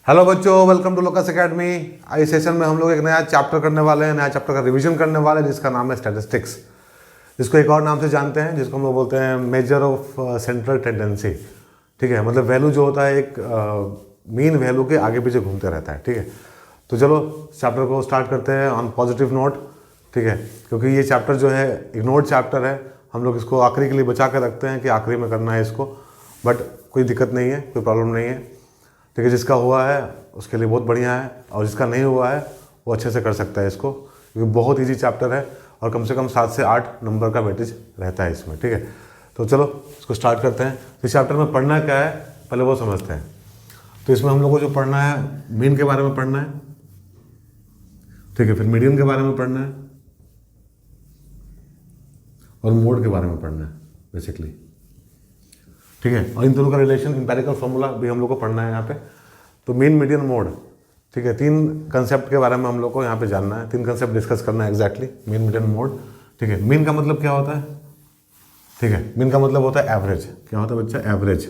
Hello बच्चों, welcome to locus academy. इस session में हम लोग एक नया चैप्टर करने वाले हैं, नया चैप्टर का रिवीजन करने वाले हैं जिसका नाम है स्टैटिस्टिक्स। जिसको एक और नाम से जानते हैं, जिसको हम लोग बोलते हैं मेजर ऑफ सेंट्रल टेंडेंसी। ठीक है, मतलब वैल्यू जो होता है एक मीन वैल्यू के आगे पीछे घूमते रहता है। ठीक है, तो चलो चैप्टर को स्टार्ट करते हैं ऑन पॉजिटिव नोट। ठीक है, क्योंकि ये चैप्टर जो है इग्नोर्ड चैप्टर है, हम लोग इसको आखिरी के लिए बचा के रखते हैं कि आखिरी में करना है इसको। बट कोई दिक्कत नहीं है, कोई प्रॉब्लम नहीं है। ठीक है, जिसका हुआ है उसके लिए बहुत बढ़िया है, और जिसका नहीं हुआ है वो अच्छे से कर सकता है इसको, क्योंकि बहुत इजी चैप्टर है और कम से कम 7 से 8 नंबर का वेटेज रहता है इसमें। ठीक है, तो चलो इसको स्टार्ट करते हैं। इस चैप्टर में पढ़ना क्या है पहले वो समझते हैं। तो इसमें हम लोग को जो पढ़ना है, मीन के बारे में पढ़ना है। ठीक है, फिर मीडियन के बारे में पढ़ना है और मोड के बारे में पढ़ना है बेसिकली। ठीक है, और इन दोनों का रिलेशन, इंपेरिकल फॉर्मूला भी हम लोग को पढ़ना है यहाँ पे। तो मीन, मीडियन, मोड। ठीक है, 3 कंसेप्ट के बारे में हम लोग को यहाँ पे जानना है, 3 कंसेप्ट डिस्कस करना है एग्जैक्टली, मीन, मीडियन, मोड। ठीक है, मीन का मतलब क्या होता है? ठीक है, मीन का मतलब होता है एवरेज। क्या होता है बच्चा? एवरेज।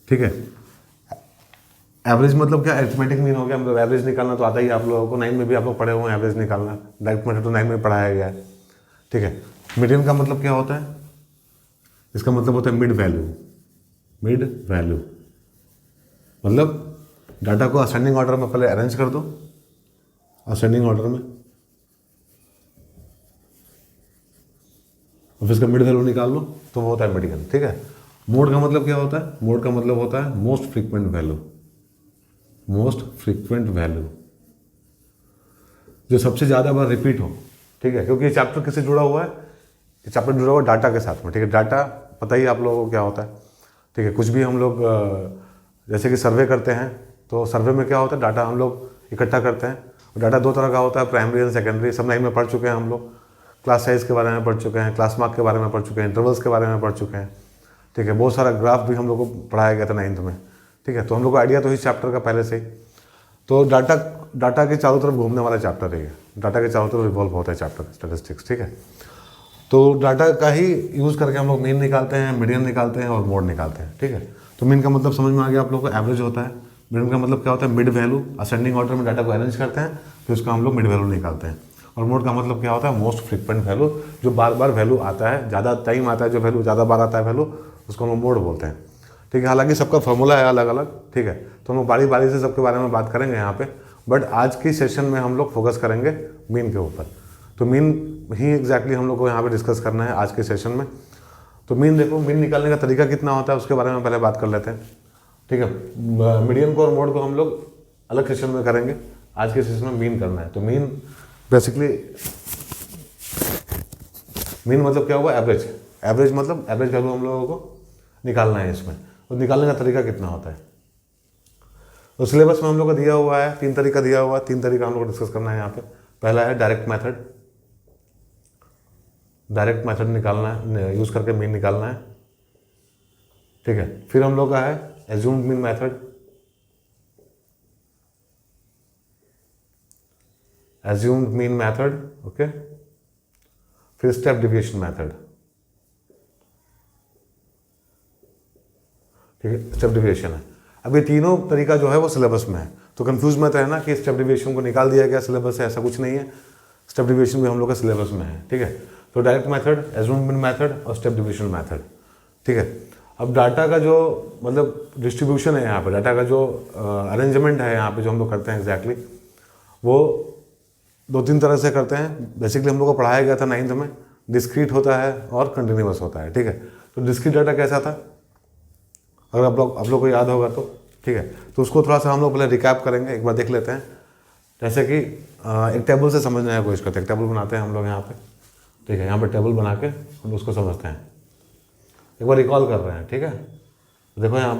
ठीक है, एवरेज मतलब क्या? अरिथमेटिक मीन हो गया। मतलब एवरेज निकालना तो आता ही आप लोगों को, 9 में भी आप लोग पढ़े हुए हैं एवरेज निकालना, डायरेक्ट मेथड तो 9 में पढ़ाया गया है। ठीक है, मीडियन का मतलब क्या होता है? इसका मतलब होता है मिड वैल्यू। मिड वैल्यू मतलब डाटा को असेंडिंग ऑर्डर में पहले अरेंज कर दो, असेंडिंग ऑर्डर में, और फिर इसका मिड वैल्यू निकाल लो तो वो होता है मीडियन। ठीक है, मोड का मतलब क्या होता है? मोड का मतलब होता है most frequent value. Most frequent value जो सबसे ज़्यादा बार रिपीट हो। ठीक है, क्योंकि ये चैप्टर किससे जुड़ा हुआ है? ये चैप्टर जुड़ा हुआ है डाटा के साथ में। ठीक है, डाटा पता ही आप लोगों को क्या होता है। ठीक है, कुछ भी हम लोग जैसे कि सर्वे करते हैं, तो सर्वे में क्या होता है? डाटा हम लोग इकट्ठा करते हैं। और डाटा 2 तरह का होता है, प्राइमरी एंड सेकेंडरी। सब 9 में पढ़ चुके हैं हम लोग। क्लास साइज के बारे में पढ़ चुके हैं, क्लास मार्क के बारे में पढ़ चुके हैं, इंटरवल्स के बारे में पढ़ चुके हैं। ठीक है, बहुत सारा ग्राफ भी हम लोग को पढ़ाया गया था 9th में। ठीक है, तो हम लोग को आइडिया तो इस चैप्टर का पहले से ही। तो डाटा के चारों तरफ घूमने वाला चैप्टर है ये। डाटा के चारों तरफ रिवॉल्व होता है चैप्टर स्टैटिस्टिक्स। ठीक है, तो डाटा का ही यूज़ करके हम लोग मीन निकालते हैं, मीडियन निकालते हैं और मोड निकालते हैं। ठीक है, तो मीन का मतलब समझ में आ गया आप लोगों को, एवरेज होता है। मीडियन का मतलब क्या होता है? Mid value. असेंडिंग ऑर्डर में डाटा को अरेंज करते हैं, फिर उसका हम लोग मिड वैल्यू निकालते हैं। और मोड का मतलब क्या होता है? मोस्ट फ्रीक्वेंट वैल्यू, जो बार बार वैल्यू आता है, ज़्यादा टाइम आता है, जो वैल्यू ज़्यादा बार आता है वैल्यू, उसको हम लोग मोड बोलते हैं। ठीक है, हालांकि सबका फॉर्मूला है अलग अलग। ठीक है, तो हम लोग बारी बारी से सबके बारे में बात करेंगे यहाँ पे, बट आज की सेशन में हम लोग फोकस करेंगे मीन के ऊपर। तो मीन ही एग्जैक्टली हम लोग को यहाँ पे डिस्कस करना है आज के सेशन में। तो मीन देखो, मीन निकालने का तरीका कितना होता है उसके बारे में पहले बात कर लेते हैं। ठीक है, मीडियन को और मोड को हम लोग अलग सेशन में करेंगे, आज के सेशन में मीन करना है। तो मीन बेसिकली, मीन मतलब क्या हुआ? एवरेज। एवरेज मतलब एवरेज वैल्यू हम लोगों को निकालना है इसमें। तो निकालने का तरीका कितना होता है? तो सिलेबस में हम लोग को दिया हुआ है 3 तरीका दिया हुआ है। 3 तरीका हम लोग को डिस्कस करना है यहाँ पे। पहला है डायरेक्ट मेथड। डायरेक्ट मेथड निकालना है, यूज़ करके मीन निकालना है। ठीक है, फिर हम लोग का है assumed mean method. Assumed mean method, okay. फिर स्टेप डिविएशन मेथड। ठीक है, स्टेप डिविएशन है। अब ये तीनों तरीका जो है वो सिलेबस में है, तो कंफ्यूज मत रहना कि स्टेप डिविएशन को निकाल दिया गया सिलेबस से, ऐसा कुछ नहीं है। स्टेप डिविएशन भी हम लोग का सिलेबस में है। ठीक है, तो direct method, assumed mean method और स्टेप डिविएशन मेथड। ठीक है, अब डाटा का जो मतलब डिस्ट्रीब्यूशन है यहाँ पे, डाटा का जो अरेंजमेंट है यहाँ पे जो हम लोग करते हैं एग्जैक्टली, वो 2-3 तरह से करते हैं। बेसिकली हम लोग को पढ़ाया गया था 9th में, डिस्क्रीट होता है और कंटिन्यूअस होता है। ठीक है, तो डिस्क्रीट डाटा कैसा था, अगर आप लोग को याद होगा तो। ठीक है, तो उसको थोड़ा सा हम लोग पहले रिकैप करेंगे, एक बार देख लेते हैं। जैसे कि एक टेबल से समझने की कोशिश करते हैं। एक टेबल बनाते हैं हम लोग यहाँ पे। ठीक है, यहाँ पे टेबल बना के हम उसको समझते हैं, एक बार रिकॉल कर रहे हैं। ठीक है, तो देखो यहाँ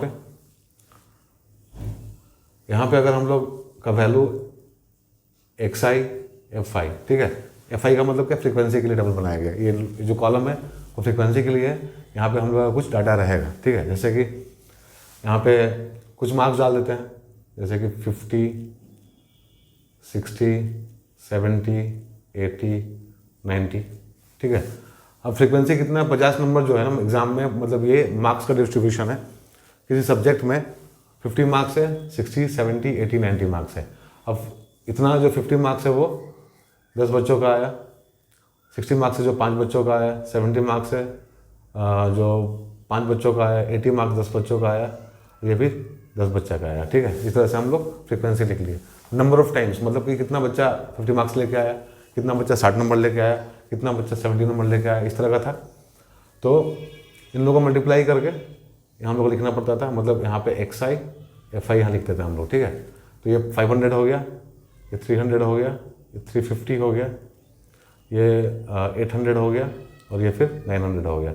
पे अगर हम लोग का वैल्यू xi fi। ठीक है, fi का मतलब क्या? फ्रीक्वेंसी के लिए टेबल बनाया गया। ये जो कॉलम है वो फ्रीक्वेंसी के लिए है। यहाँ पे हम लोग का कुछ डाटा रहेगा। ठीक है, जैसे कि यहाँ पे कुछ मार्क्स डाल देते हैं, जैसे कि 50, 60, 70, 80, 90। ठीक है, अब फ्रीक्वेंसी कितना है? 50 नंबर जो है ना एग्जाम में, मतलब ये मार्क्स का डिस्ट्रीब्यूशन है किसी सब्जेक्ट में। 50 मार्क्स है, 60, 70, 80, 90 मार्क्स है। अब इतना जो 50 मार्क्स है वो 10 बच्चों का आया, 60 मार्क्स है जो 5 बच्चों का आया, 70 मार्क्स है जो 5 बच्चों का आया, 80 मार्क्स 10 बच्चों का आया, ये भी 10 बच्चा का आया। ठीक है, इस तरह से हम लोग फ्रीक्वेंसी लिख लिए। नंबर ऑफ टाइम्स मतलब कि कितना बच्चा 50 मार्क्स लेके आया, कितना बच्चा 60 नंबर लेके आया, कितना बच्चा 70 नंबर लेके आया, इस तरह का था। तो इन लोगों को मल्टीप्लाई करके हम लोग को लिखना पड़ता था। मतलब यहाँ पे XI FI यहाँ लिखते थे हम लोग। ठीक है, तो ये 500 हो गया, ये 300 हो गया, ये 350 हो गया, ये 800 हो गया और ये फिर 900 हो गया।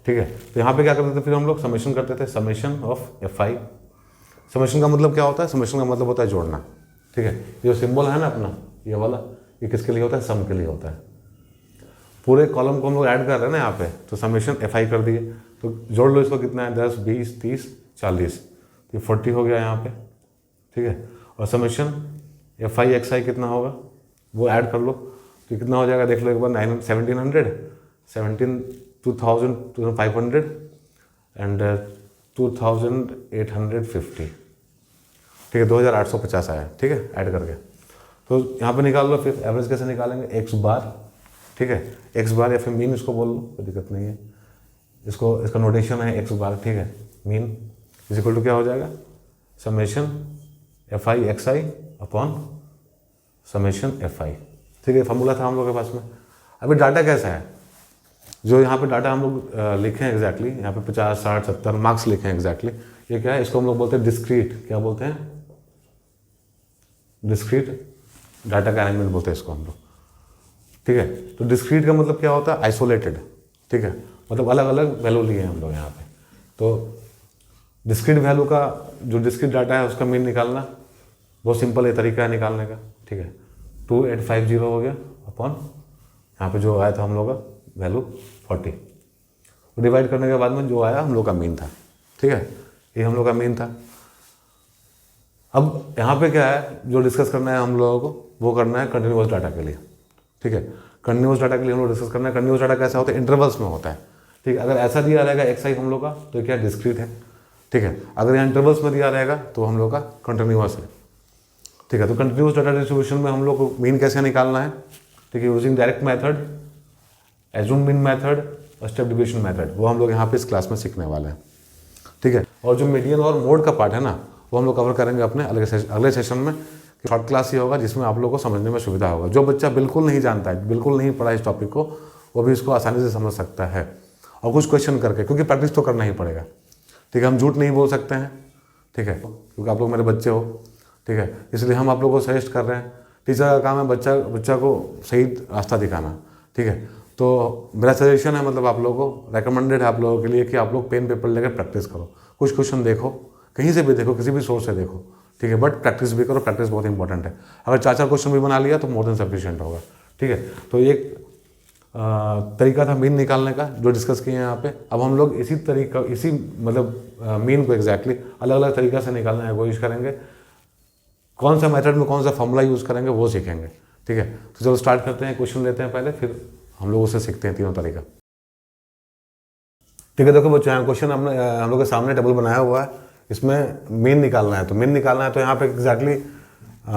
ठीक है, तो यहाँ पे क्या करते थे फिर हम लोग समेशन करते थे, समेशन ऑफ FI। समेशन का मतलब क्या होता है? समेशन का मतलब होता है जोड़ना। ठीक है, ये जो सिंबल है ना अपना ये वाला, ये किसके लिए होता है? सम के लिए होता है। पूरे कॉलम को हम लोग ऐड कर रहे हैं ना यहाँ पे, तो समेशन FI कर दिए, तो जोड़ लो इसको, कितना है? 10, 20, 30, 40, तो 40 हो गया यहाँ पे। ठीक है, और समेशन FI XI कितना होगा वो ऐड कर लो, तो कितना हो जाएगा देख लो एक बार। 1700, 2500 एंड 2850। ठीक है, 2850 आया। ठीक है, ऐड करके तो यहाँ पे निकाल लो। फिर एवरेज कैसे निकालेंगे? X बार। ठीक है, X बार या फिर मीन इसको बोल लो, कोई दिक्कत नहीं है। इसका नोटेशन है X बार। ठीक है, मीन इज इक्वल टू क्या हो जाएगा? Summation FI XI upon summation FI। ठीक है, फॉर्मूला था हम लोग के पास में। अभी डाटा कैसा है? जो यहाँ पे डाटा हम लोग लिखे हैं एग्जैक्टली, यहाँ पे 50, 60, 70 मार्क्स लिखे हैं एग्जैक्टली। ये क्या है? इसको हम लोग बोलते हैं डिस्क्रीट। क्या बोलते हैं? डिस्क्रीट डाटा का अरेंजमेंट बोलते हैं इसको हम लोग। ठीक है, तो डिस्क्रीट का मतलब क्या होता है? आइसोलेटेड। ठीक है, मतलब अलग अलग वैल्यू लिए हैं हम लोग यहाँ पे। तो डिस्क्रीट वैल्यू का जो डिस्क्रीट डाटा है उसका मीन निकालना बहुत सिंपल है, तरीका है निकालने का। ठीक है, 2850 हो गया अपॉन यहाँ पे जो आया था हम लोग का वैल्यू 40, तो डिवाइड करने के बाद में जो आया हम लोग का मीन था। ठीक है, ये हम लोग का मीन था। अब यहाँ पे क्या है जो डिस्कस करना है हम लोगों को, वो करना है कंटिन्यूअस डाटा के लिए। ठीक है, कंटिन्यूअस डाटा के लिए हम लोग डिस्कस करना है। कंटिन्यूअस डाटा कैसा होता है? इंटरवल्स में होता है। ठीक है, अगर ऐसा दिया रहेगा XI हम लोग का तो क्या डिस्क्रीट है। ठीक है, अगर यहाँ इंटरवल्स में दिया रहेगा तो हम लोग का कंटिन्यूअस है। ठीक है, तो कंटिन्यूअस डाटा डिस्ट्रीब्यूशन में हम लोग को मीन कैसे निकालना है? ठीक है, using direct method, assume mean method और स्टेप डिवीजन मेथड, वो हम लोग यहाँ पे इस क्लास में सीखने वाले हैं। ठीक है, और जो मीडियन और मोड का पार्ट है ना, वो हम लोग कवर करेंगे अपने अगले सेशन में। शॉर्ट क्लास ही होगा जिसमें आप लोगों को समझने में सुविधा होगा। जो बच्चा बिल्कुल नहीं जानता है, बिल्कुल नहीं पढ़ा इस टॉपिक को, वो भी इसको आसानी से समझ सकता है और कुछ क्वेश्चन करके, क्योंकि प्रैक्टिस तो करना ही पड़ेगा। ठीक है, हम झूठ नहीं बोल सकते हैं। ठीक है, क्योंकि आप लोग मेरे बच्चे हो। ठीक है, इसलिए हम आप लोगों को सजेस्ट कर रहे हैं। टीचर का काम है बच्चा को सही रास्ता दिखाना। ठीक है, तो मेरा सजेशन है, मतलब आप लोगों को रेकमेंडेड है आप लोगों के लिए कि आप लोग पेन पेपर लेकर प्रैक्टिस करो। कुछ क्वेश्चन देखो, कहीं से भी देखो, किसी भी सोर्स से देखो। ठीक है, बट प्रैक्टिस भी करो, प्रैक्टिस बहुत इंपॉर्टेंट है। अगर 4-4 क्वेश्चन भी बना लिया तो मोर देन सफिशिएंट होगा। ठीक है, तो एक तरीका था मीन निकालने का जो डिस्कस किए हैं यहाँ पे। अब हम लोग इसी मतलब मीन को एग्जैक्टली अलग अलग तरीका से निकालने की कोशिश करेंगे। कौन सा मेथड में कौन सा फॉर्मूला यूज़ करेंगे वो सीखेंगे। ठीक है, तो चलो स्टार्ट करते हैं। क्वेश्चन लेते हैं पहले, फिर हम लोग उसे सीखते हैं तीनों तरीका। ठीक है, देखो बच्चों, यहाँ क्वेश्चन हमने हम लोग के सामने टेबल बनाया हुआ है, इसमें मीन निकालना है। तो मीन निकालना है तो यहाँ पे एग्जैक्टली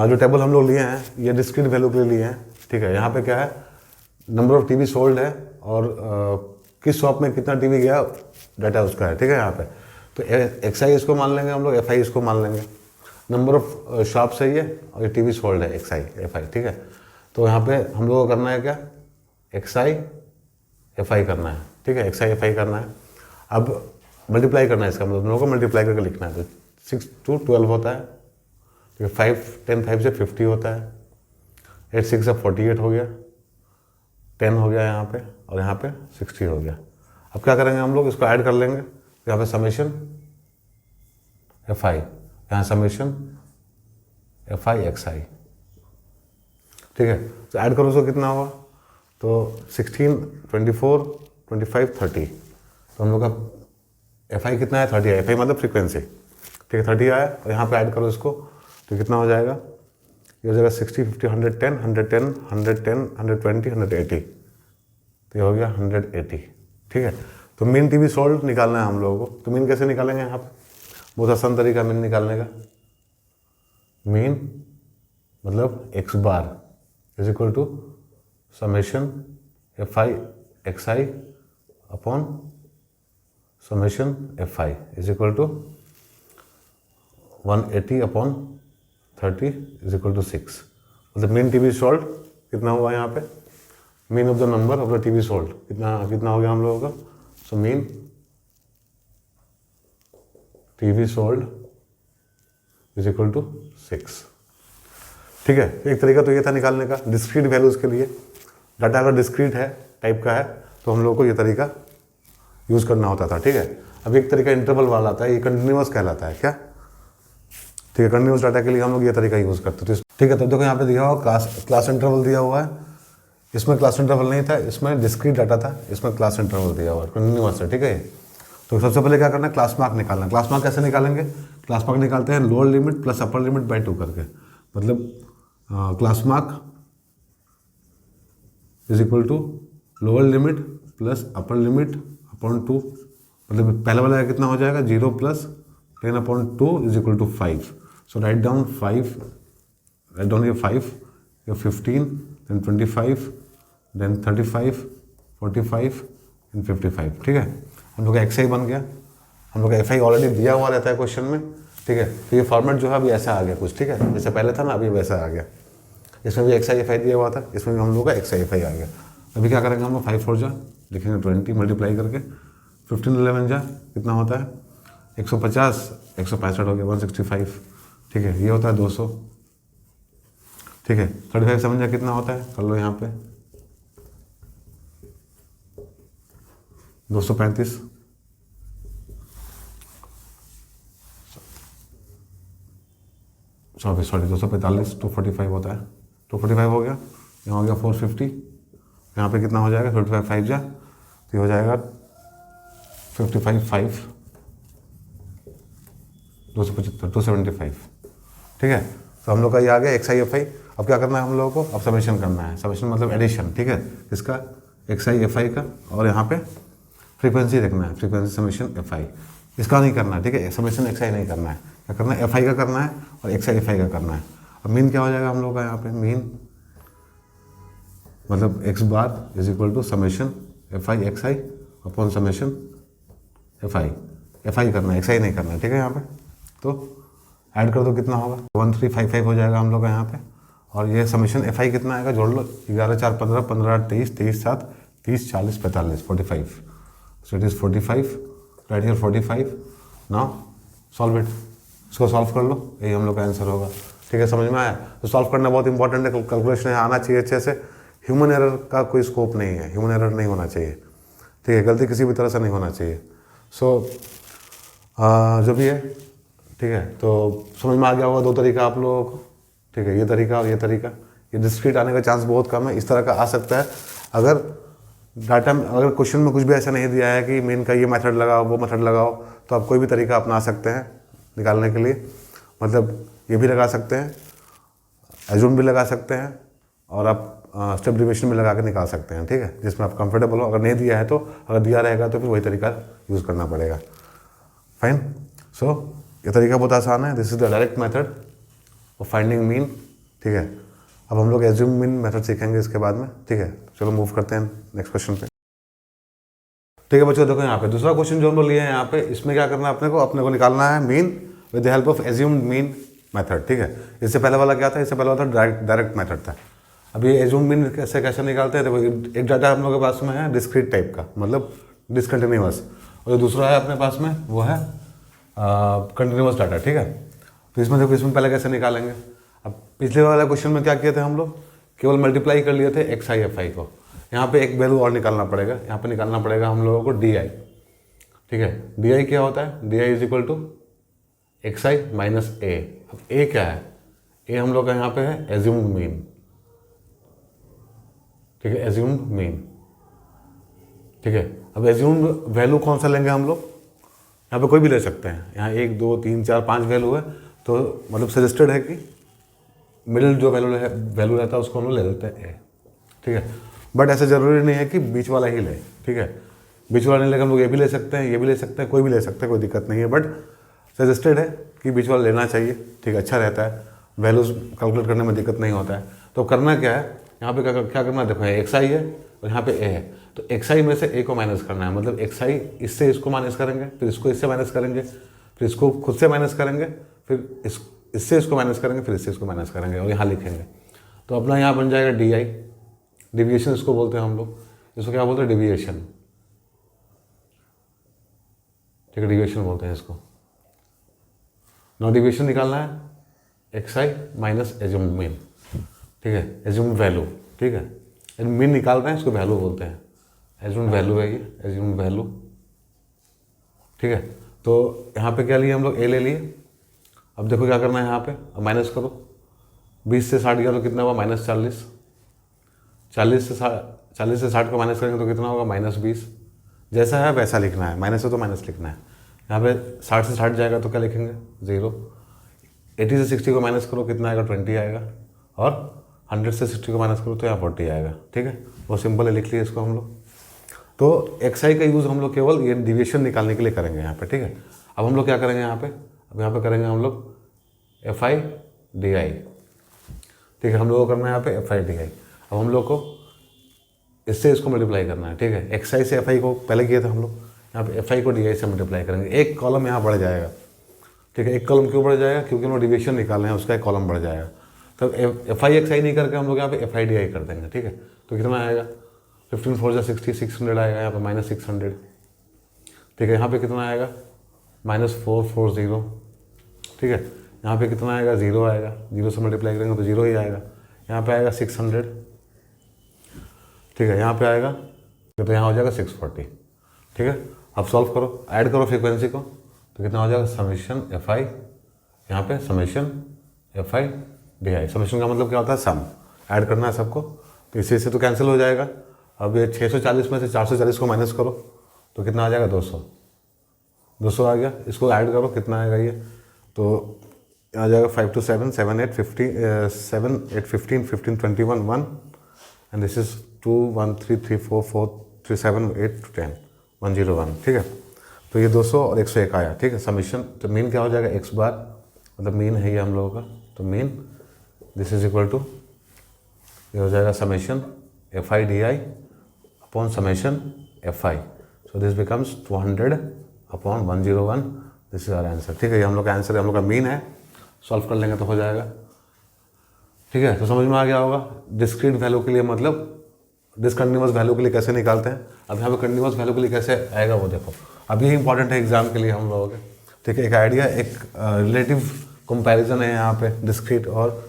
जो टेबल हम लोग लिए हैं ये डिस्क्रीट वैल्यू के लिए लिए हैं। ठीक है, यहाँ पे क्या है? नंबर ऑफ टीवी सोल्ड है और किस शॉप में कितना टीवी गया डाटा उसका है। ठीक है, यहाँ पे तो XI इसको मान लेंगे हम लोग, FI इसको मान लेंगे। नंबर ऑफ शॉप सही है और ये टीवी सोल्ड है XI FI। ठीक है, तो यहाँ पे हम लोग को करना है क्या? XI FI करना है। ठीक है, XI FI करना है। अब मल्टीप्लाई करना है, इसका मतलब हम लोग को मल्टीप्लाई करके लिखना है। तो 6 to 12 होता है। ठीक है, 5 से 50 होता है। 8 6 से 48 हो गया, 10 हो गया यहाँ पे, और यहाँ पे 60 हो गया। अब क्या करेंगे हम लोग? इसको ऐड कर लेंगे। यहाँ पे समेशन FI, यहाँ समेशन FI XI। ठीक है, तो ऐड करो, उसको कितना हुआ? तो 16, 24, 25, 30। तो हम लोग का FI कितना है? 30 है। FI मतलब फ्रीक्वेंसी। ठीक है, 30 आया, और यहाँ पे ऐड करो इसको, तो कितना हो जाएगा? ये हो जाएगा 60, 50, 110, 110, 110, 120, 180। तो ये हो गया 180। ठीक है, तो मीन टीवी सोल्ड निकालना है हम लोगों को। तो मीन कैसे निकालेंगे यहाँ पे? बहुत आसान तरीका मीन निकालने का। मीन मतलब x bar is equal to summation F i x i upon summation F i is equal to 180 upon 30 is equal to 6। मतलब मीन टी बी सॉल्ट कितना हुआ यहाँ पे, mean of the number of the T B salt कितना हो गया हम लोगों का। So mean T B salt is equal to 6। ठीक है, एक तरीका तो ये था निकालने का डिस्क्रीट वैल्यूज़ के लिए। डाटा अगर डिस्क्रीट है टाइप का है तो हम लोगों को ये तरीका यूज़ करना होता था। ठीक है, अब एक तरीका इंटरवल वाला आता है, ये कंटिन्यूअस कहलाता है क्या। ठीक है, कंटिन्यूअस डाटा के लिए हम लोग ये तरीका यूज़ करते थे। ठीक है, तब देखो यहाँ पे दिया हुआ क्लास इंटरवल दिया हुआ है, इसमें क्लास इंटरवल नहीं था, इसमें डिस्क्रीट डाटा था, इसमें क्लास इंटरवल दिया हुआ है, कंटिन्यूअस है। ठीक है, तो सबसे पहले क्या करना है, क्लास मार्क निकालना। क्लास मार्क कैसे निकालेंगे, क्लास मार्क निकालते हैं lower limit plus upper limit by 2 करके। मतलब class mark is equal to lower limit plus upper limit upon 2। मतलब पहला वाला कितना हो जाएगा, 0 plus 10 upon 2 is equal to 5। So write down 5, write down ये 5, ये 15, देन 25, देन 35, 45 एंड 55। ठीक है, हम लोग का एक्स आई बन गया। हम लोग का एफ आई ऑलरेडी दिया हुआ रहता है क्वेश्चन में। ठीक है, तो ये फॉर्मेट जो है अभी ऐसा आ गया कुछ। ठीक है, जैसे पहले था ना, अभी वैसा आ गया। इसमें भी एक्स आई एफ आई दिया हुआ था, इसमें भी हम लोग का एक्स आई एफ आई आ गया। अभी क्या करेंगे हम लोग, 5 4 जा लिखेंगे 20 मल्टीप्लाई करके 15 11 जा कितना होता है 150, 165 हो गया 165। ठीक है, ये होता है 200। ठीक है, 35 7 जा कितना होता है, कर लो यहाँ पे 235। सॉरी 245, 245 होता है, 245 हो गया। यहाँ हो गया 450, यहाँ पे कितना हो जाएगा 55 5 जा, तो ये हो जाएगा 55 5, 275 275। ठीक है, तो हम लोग का ये आ गया एक्स आई एफ आई। अब क्या करना है हम लोगों को, अब समेशन करना है। समेशन मतलब एडिशन। ठीक है, इसका एक्स आई एफ आई का, और यहाँ पे फ्रीक्वेंसी देखना है, फ्रीक्वेंसी समेशन एफ आई। इसका नहीं करना है। ठीक है, समेशन एक्स आई नहीं करना है, क्या करना है, एफ आई का करना है और एक्स आई एफ आई का करना है। अब मीन क्या हो जाएगा हम लोग का यहाँ पे, मीन मतलब x bar is equal to summation F i x i upon summation F i करना है, एक्स आई नहीं करना है। ठीक है, यहाँ पे तो ऐड कर दो कितना होगा 1355 हो जाएगा हम लोग का यहाँ पे। और ये समेशन एफ आई कितना आएगा, जोड़ लो 11 4 15 15 8 23 23 7 30 40 45 45। So it is 45, right here 45। Now solve it, इसको सॉल्व कर लो, यही हम लोग का आंसर होगा। ठीक है, समझ में आया। तो सॉल्व करना बहुत इंपॉर्टेंट है, कैलकुलेशन आना चाहिए अच्छे से। ह्यूमन एरर का कोई स्कोप नहीं है, ह्यूमन एरर नहीं होना चाहिए। ठीक है, गलती किसी भी तरह से नहीं होना चाहिए। सो जो भी है, ठीक है, तो समझ में आ गया होगा 2 तरीका आप लोगों को। ठीक है, ये तरीका और ये तरीका। ये डिस्क्रीट आने का चांस बहुत कम है, इस तरह का आ सकता है अगर डाटा में, अगर क्वेश्चन में कुछ भी ऐसा नहीं दिया है कि मेन का ये मेथड लगाओ वो मेथड लगाओ, तो आप कोई भी तरीका अपना सकते हैं निकालने के लिए। मतलब ये भी लगा सकते हैं, एज्यूम भी लगा सकते हैं, और आप स्टेप डेरिवेशन में लगा के निकाल सकते हैं। ठीक है, जिसमें आप कंफर्टेबल हो। अगर नहीं दिया है तो, अगर दिया रहेगा तो फिर वही तरीका यूज़ करना पड़ेगा। फाइन। सो ये तरीका बहुत आसान है, this is the direct method of finding mean. ठीक है, अब हम लोग एज्यूम मीन मेथड सीखेंगे इसके बाद में। ठीक है, चलो मूव करते हैं नेक्स्ट क्वेश्चन पे। ठीक है बच्चों, देखो यहाँ पे दूसरा क्वेश्चन जो हम लोग लिए हैं यहाँ पे, इसमें क्या करना है अपने को निकालना है mean with the help of assumed mean method. ठीक है, इससे पहले वाला क्या था, इससे पहले वाला था डायरेक्ट मेथड था। अब ये एज्यूम मीन कैसे निकालते हैं, देखो एक डाटा हम लोग के पास में है डिस्क्रीट टाइप का, मतलब डिसकंटिन्यूअस, और जो दूसरा है अपने पास में वो है कंटिन्यूअस डाटा। ठीक है, तो इसमें देखो इसमें पहले कैसे निकालेंगे। अब पिछले वाला क्वेश्चन में क्या किए थे हम लोग, केवल मल्टीप्लाई कर लिए थे एक्स आई एफ आई को। यहाँ पे एक वैल्यू और निकालना पड़ेगा, यहाँ पे निकालना पड़ेगा हम लोगों को डी आई। ठीक है, डी आई क्या होता है, D I is equal to X I minus A. अब ए क्या है, ए हम लोग का यहाँ पे है एज्यूम्ड मीन। ठीक है, एज्यूम्ड मीन। ठीक है, अब एज्यूम्ड वैल्यू कौन सा लेंगे हम लोग, यहाँ पे कोई भी ले सकते हैं। यहाँ 1 2 3 4 5 वैल्यू है, तो मतलब सजेस्टेड है कि मिडिल जो वैल्यू रहता है उसको हम लोग ले लेते हैं ए। ठीक है, बट ऐसा ज़रूरी नहीं है कि बीच वाला ही ले। ठीक है, बीच वाला नहीं लेकर हम लोग ये भी ले सकते हैं, ये भी ले सकते हैं, कोई भी ले सकते हैं, कोई दिक्कत नहीं है। बट सजेस्टेड है कि बीच वाला लेना चाहिए, ठीक है, अच्छा रहता है, वैल्यूज कैलकुलेट करने में दिक्कत नहीं होता है। तो करना क्या है, यहाँ पे क्या करना है, देखो एक्स आई है और यहाँ पे ए है, तो एक्स आई में से ए को माइनस करना है, मतलब एक्स आई इससे इसको माइनस करेंगे, फिर इसको इससे माइनस करेंगे, फिर इसको खुद से माइनस करेंगे, फिर इससे इसको माइनस करेंगे, फिर इससे इसको माइनस करेंगे और यहाँ लिखेंगे। तो अपना यहाँ बन जाएगा डी आई, डिविएशन इसको बोलते हैं हम लोग, इसको क्या बोलते हैं, डिविएशन, ठीक है, डिविएशन बोलते हैं इसको। नौ डिविएशन निकालना है, X I minus assumed mean, ठीक है, एज्यूम्ड वैल्यू, ठीक है, मीन निकाल रहे हैं, इसको वैल्यू बोलते हैं, एज्यूम्ड वैल्यू है ये, एज्यूम्ड वैल्यू, ठीक है। तो यहाँ पे क्या लिए हम लोग, ए ले लिए। अब देखो क्या करना है यहाँ पे, अब माइनस करो, 20 से 60 गया तो कितना हुआ, -40, 40 से 60 को माइनस करेंगे तो कितना होगा, -20। जैसा है वैसा लिखना है, माइनस है तो माइनस लिखना है। यहाँ पे 60 से 60 जाएगा तो क्या लिखेंगे, 0। 80 से 60 को माइनस करो, कितना आएगा, 20 आएगा, और 100 से 60 को माइनस करो तो यहाँ 40 आएगा, ठीक है। बहुत सिंपल है, लिख लिए इसको हम लोग। तो एक्स आई का यूज़ हम लोग केवल ये डिविएशन निकालने के लिए करेंगे यहाँ पे, ठीक है। अब हम लोग क्या करेंगे यहाँ पे, अब यहाँ पे करेंगे हम लोग एफ आई डी आई, ठीक है, हम लोग को करना है यहाँ पे एफ आई डी आई। अब हम लोग को इससे इसको मल्टीप्लाई करना है, ठीक है, एक्स आई से एफ आई को पहले किए थे हम लोग, यहाँ पे एफ आई को डी आई से मल्टीप्लाई करेंगे, एक कॉलम यहाँ बढ़ जाएगा, ठीक है। एक कॉलम क्यों बढ़ जाएगा, क्योंकि हम लोग डिविएशन निकालना है, उसका एक कॉलम बढ़ जाएगा। तो एफ आई एक्स आई नहीं करके हम लोग यहाँ पे एफ आई डी आई कर देंगे, ठीक है। तो कितना आएगा, 15 4 60, 600 आएगा, यहाँ पे -600, ठीक है। यहाँ पे कितना आएगा, -440, ठीक है। यहाँ पे कितना आएगा, 0 आएगा, 0 से मल्टीप्लाई करेंगे तो 0 ही आएगा। यहाँ पे आएगा 600, ठीक है। यहाँ पे आएगा तो यहाँ हो जाएगा 640, ठीक है। अब सॉल्व करो, ऐड करो फ्रीक्वेंसी को, तो कितना हो जाएगा, समेशन एफ आई, यहाँ पे summation F I D I. Summation का मतलब क्या होता है, सम, ऐड करना है सबको, तो इसी से तो कैंसिल हो जाएगा। अब ये 640 में से 440 को माइनस करो तो कितना आ जाएगा, 200 आ गया। इसको ऐड करो, कितना आएगा ये, तो आ जाएगा 5 to 7, 7 8 15, 7 8 15 15 21 1, एंड दिस इज 2 1 3 3 4 4 3 7 8 10 101, ठीक है। तो ये 200 और 101 आया, ठीक है। समीशन, तो मीन क्या हो जाएगा, x बार, मतलब मीन है ये हम लोगों का, तो mean this is equal to, ये हो जाएगा summation F I D I upon summation F i, so this becomes 200 upon 101, this is our answer, ठीक है। ये हम लोग का आंसर है, हम लोग का मीन है, सॉल्व कर लेंगे तो हो जाएगा, ठीक है। तो समझ में आ गया होगा डिस्क्रीट वैल्यू के लिए, मतलब डिसकंटिन्यूअस वैल्यू के लिए कैसे निकालते हैं। अब यहाँ पे कंटिन्यूअस वैल्यू के लिए कैसे आएगा वो देखो, अब ये इंपॉर्टेंट है एग्जाम के लिए हम लोगों के, ठीक है। एक आइडिया, एक रिलेटिव कंपैरिजन है यहाँ पे डिस्क्रीट और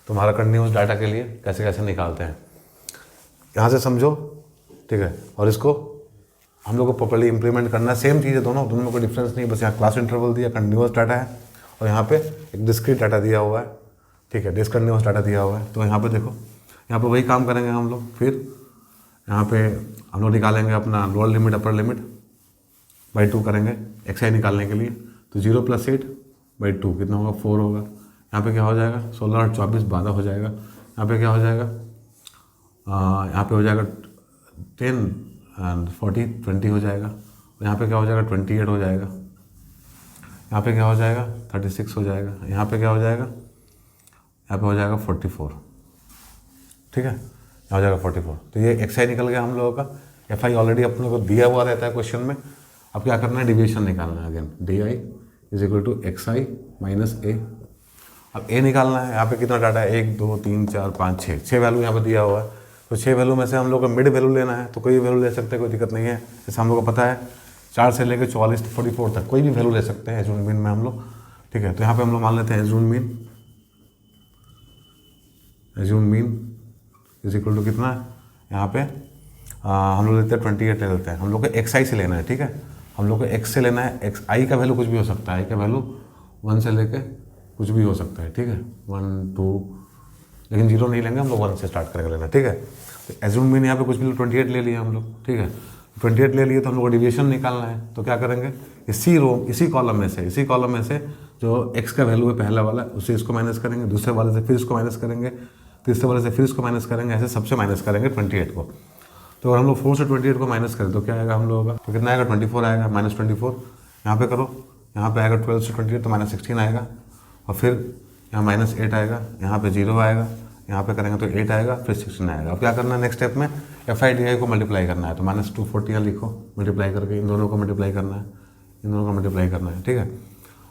तुम्हारा कंटिन्यूअस डाटा के लिए कैसे कैसे निकालते हैं, यहाँ से समझो, ठीक है। और इसको हम लोग को प्रॉपर्ली इंप्लीमेंट करना है, सेम चीज़ है, दोनों में कोई डिफरेंस नहीं है, बस यहाँ क्लास इंटरवल दिया, कंटिन्यूअस डाटा है, और यहाँ पे एक डिस्क्रीट डाटा दिया हुआ है, ठीक है, डिसकंटिन्यूअस डाटा दिया हुआ है। तो यहाँ पे देखो, यहाँ पे वही काम करेंगे हम लोग, फिर यहाँ पे हम लोग निकालेंगे अपना lower limit upper limit by 2 करेंगे एक्स आई निकालने के लिए, तो 0 + 8 बाई 2 कितना होगा, 4 होगा। यहाँ पे क्या हो जाएगा, 16 और 24 12 हो जाएगा। यहाँ पे क्या हो जाएगा, यहाँ पे हो जाएगा 10 एंड 40 20 हो जाएगा। यहाँ पे क्या हो जाएगा, 28 हो जाएगा। यहाँ पे क्या हो जाएगा, 36 हो जाएगा। यहाँ पे क्या हो जाएगा, यहाँ पे हो जाएगा 44, ठीक है, यहाँ हो जाएगा 44। तो ये एक्स आई निकल गया हम लोगों का। एफ आई ऑलरेडी अपने को दिया हुआ रहता है क्वेश्चन में। अब क्या करना है, डिविएशन निकालना है again, D I is equal to X I minus A. अब ए निकालना है, यहाँ पे कितना डाटा है, 1 2 3 4 5 6 वैल्यू यहाँ पे दिया हुआ है। तो 6 वैल्यू में से हम लोग को मिड वैल्यू लेना है, तो कोई भी वैल्यू ले सकते हैं, कोई दिक्कत नहीं है। जैसे हम लोग को पता है 4 से लेकर 44 44 तक कोई भी वैल्यू ले सकते हैं एज्यूम मीन में हम लोग, ठीक है। तो यहाँ पे हम लोग मान लेते हैं assume mean is equal to कितना है, यहाँ पे हम लोग लेते हैं 28 ले लेते हैं। हम लोग को एक्स आई से लेना है, ठीक है, हम लोग को एक्स से लेना है। एक्स आई का वैल्यू कुछ भी हो सकता है, आई का वैल्यू 1 से लेके कुछ भी हो सकता है, ठीक है, 1 2, लेकिन 0 नहीं लेंगे हम लोग, 1 से स्टार्ट करके लेना, ठीक है। तो एज्यूम मीन यहाँ पे कुछ भी 28 ले लिया हम लोग, ठीक है। 28 ले लिए तो हम लोग को डिविएशन निकालना है। तो क्या करेंगे, इसी कॉलम में से जो एक्स का वैल्यू है पहला वाला, उससे इसको माइनस करेंगे, दूसरे वाले से फिर इसको माइनस करेंगे, तीसरे वाले से फिर इसको माइनस करेंगे, ऐसे सबसे माइनस करेंगे 28 को। तो अगर हम लोग 4 से 28 को माइनस करें तो क्या आएगा हम लोगों का, तो कितना आएगा, 24 आएगा, -24। यहाँ पे करो यहाँ पे आएगा 12 से 28 तो -16 आएगा, और फिर यहाँ -8 आएगा, यहाँ पे 0 आएगा, यहाँ पे करेंगे तो 8 आएगा, फिर 16 आएगा। अब क्या करना है नेक्स्ट स्टेप में, FIDI को मल्टीप्लाई करना है, तो -240 यहाँ लिखो, मल्टीप्लाई करके इन दोनों को मल्टीप्लाई करना है, इन दोनों को मल्टीप्लाई करना है, ठीक है।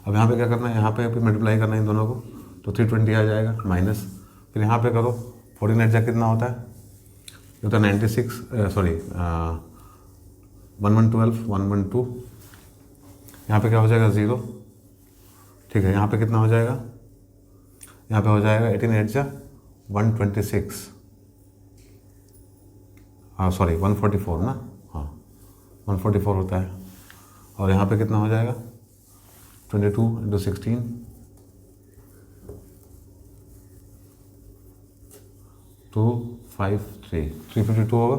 अब यहाँ पे क्या करना है, यहाँ पे भी मल्टीप्लाई करना है इन दोनों को, तो 320 आ जाएगा माइनस, फिर यहाँ पे करो 14 जा कितना होता है, ये होता है 96 सॉरी 1112 112, यहाँ पे क्या हो जाएगा 0, ठीक है। यहाँ पे कितना हो जाएगा, यहाँ पे हो जाएगा 18 8 126, हाँ सॉरी 144 ना, हाँ 144 होता है। और यहाँ पे कितना हो जाएगा 22 × 16 253 352 होगा,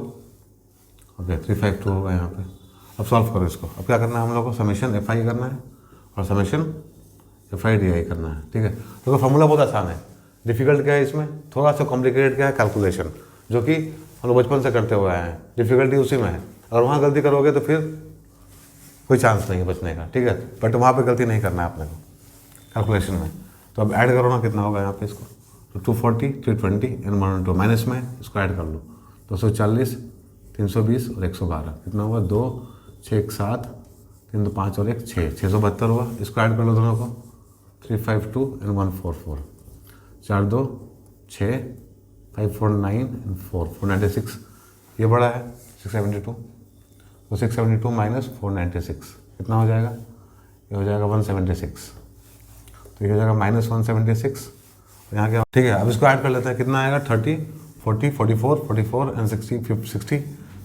ओके 352 होगा यहाँ पे। अब सॉल्व करो इसको। अब क्या करना है हम लोग को, समेशन FI करना है और समेशन FIDI करना है, ठीक है। तो फॉर्मूला बहुत आसान है, डिफिकल्ट क्या है इसमें, थोड़ा सा कॉम्प्लिकेटेड क्या है, कैलकुलेशन, जो कि हम लोग बचपन से करते हुए आए हैं, डिफिकल्टी उसी में है। अगर वहाँ गलती करोगे तो फिर कोई चांस नहीं है बचने का, ठीक है। बट वहाँ पे गलती नहीं करना है अपने को कैलकुलेशन में। तो अब ऐड करो ना, कितना होगा यहाँ पे इसको, तो 240 320 एंड 112 माइनस में इसको ऐड कर लो, 240 320 और 112 कितना हुआ, 2 6 1 7 3 2 5 और 1 6 672 हुआ। इसको ऐड कर लो दोनों को, 352 एंड 144 4 2 6 5 4 9 एंड 4 496, ये बड़ा है 672, तो 672 माइनस 496 कितना हो जाएगा, ये हो जाएगा 176, तो ये हो जाएगा -176। यहाँ क्या, ठीक है। अब इसको ऐड कर लेते हैं, कितना आएगा 30 40 44 44 एंड 60 60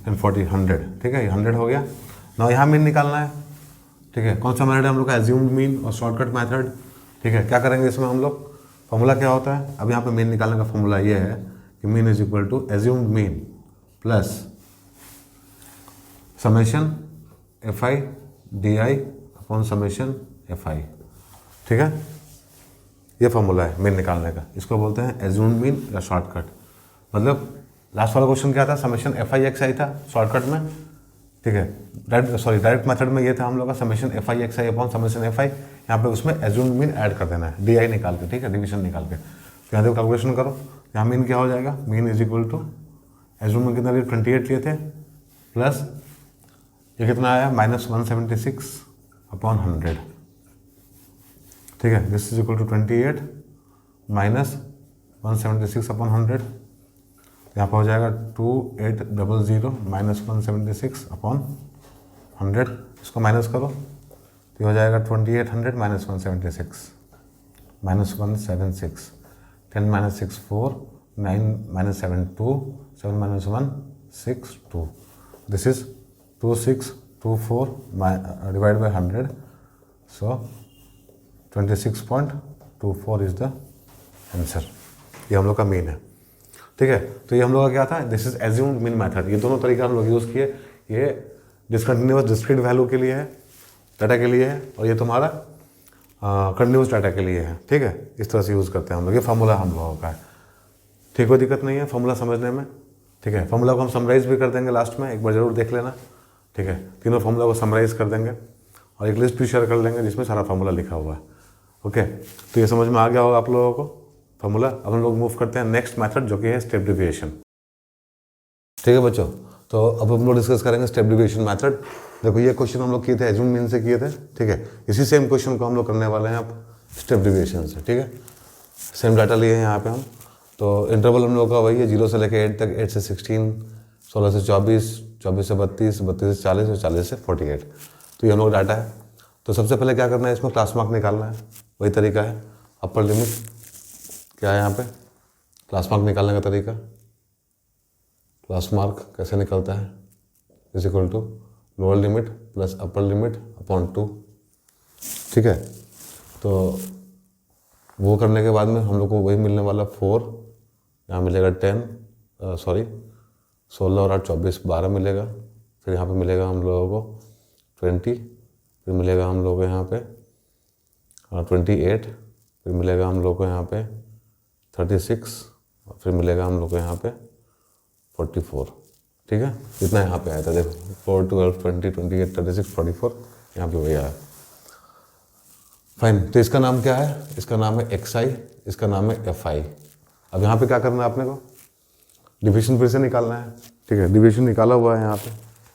एंड 40 100, ठीक है, ये 100 हो गया। ना यहाँ मीन निकालना है, ठीक है। कौन सा मेथड है हम लोग का, एज्यूम्ड मीन और शॉर्टकट मेथड, ठीक है। क्या करेंगे इसमें हम लोग, फॉर्मूला क्या होता है, अब यहाँ पे मीन निकालने का फॉर्मूला ये है कि mean is equal to assumed mean plus summation FIDI upon summation FI, ठीक है। ये फॉर्मूला है मीन निकालने का, इसको बोलते हैं एज्यूम्ड मीन या शॉर्टकट। मतलब लास्ट वाला क्वेश्चन क्या था, समेशन FIXI था शॉर्टकट में, ठीक है। डायरेक्ट मेथड में ये था हम लोग का summation FIXI upon summation FI, यहाँ पे उसमें एज्यूम्ड मीन ऐड कर देना है, DI निकाल के, ठीक है, डिवीजन निकाल के। तो यहाँ देखो कैलकुलेशन करो, यहाँ मीन क्या हो जाएगा, mean is equal to assume में कितना लिए 28 लिए थे, प्लस ये कितना आया -176 अपॉन 100, ठीक है। This is equal to 28 minus 176 upon 100, यहाँ पर हो जाएगा 2800 माइनस 176 अपॉन 100, इसको माइनस करो तो हो जाएगा 2800 minus 176 minus 176 10 minus 6 4 9 minus 7 2 7 minus 1 6 2, this is 2624 divide by 100, so 26.24 is the answer. ये हम लोग का मीन है, ठीक है। तो ये हम लोग का क्या था, this is assumed mean method. ये दोनों तरीका हम लोग यूज़ किए, ये डिसकंटिन्यूअस डिस्क्रीट वैल्यू के लिए है, डाटा के लिए है, और ये तुम्हारा कंटिन्यूअस डाटा के लिए है, ठीक है। इस तरह से यूज़ करते हैं हम लोग, ये फार्मूला हम लोगों का है, ठीक, कोई दिक्कत नहीं है फार्मूला समझने में, ठीक है। फार्मूला को हम समराइज भी कर देंगे लास्ट में, एक बार जरूर देख लेना, ठीक है। तीनों फार्मूला को समराइज कर देंगे और एक लिस्ट भी शेयर कर लेंगे जिसमें सारा फार्मूला लिखा हुआ है, ओके। तो ये समझ में आ गया होगा आप लोगों को फार्मूला। अब हम लोग मूव करते हैं नेक्स्ट मेथड, जो कि है स्टेप डेविएशन, ठीक है बच्चों। तो अब हम लोग डिस्कस करेंगे स्टेप डेविएशन मेथड। देखो ये क्वेश्चन हम लोग किए थे एज्यूम मीन से किए थे, ठीक है। इसी सेम क्वेश्चन को हम लोग करने वाले हैं अब स्टेप डेविएशन से, ठीक है। सेम डाटा लिए हैं यहाँ पे हम, तो इंटरवल हम लोग का वही है 0 से लेकर 8 तक, 8 से 16, 16 से 24, 24 से 32, 32 से 40 और 40 से 48। तो ये हम लोग डाटा है। तो सबसे पहले क्या करना है, इसमें क्लास मार्क निकालना है, वही तरीका है। अपर लिमिट क्या है यहाँ पे, क्लास मार्क निकालने का तरीका, क्लास मार्क कैसे निकलता है, is equal to lower limit plus upper limit upon 2, ठीक है। तो वो करने के बाद में हम लोग को वही मिलने वाला 4, यहाँ मिलेगा 16 और 8 24 12 मिलेगा। फिर यहाँ पे मिलेगा हम लोगों को 20, फिर मिलेगा हम लोग को यहाँ पे 28, फिर मिलेगा हम लोग को यहाँ पे 36, और फिर मिलेगा हम लोग को यहाँ पे 44, ठीक है। इतना यहाँ पे आया था देखो, 4 12 20 28 36 44, यहाँ पे वही आया। फाइन, तो इसका नाम क्या है, इसका नाम है एक्स आई, इसका नाम है एफ आई। अब यहाँ पे क्या करना है आपने को, डिविजन फिर से निकालना है, ठीक है। डिविजन निकाला हुआ है यहाँ पे,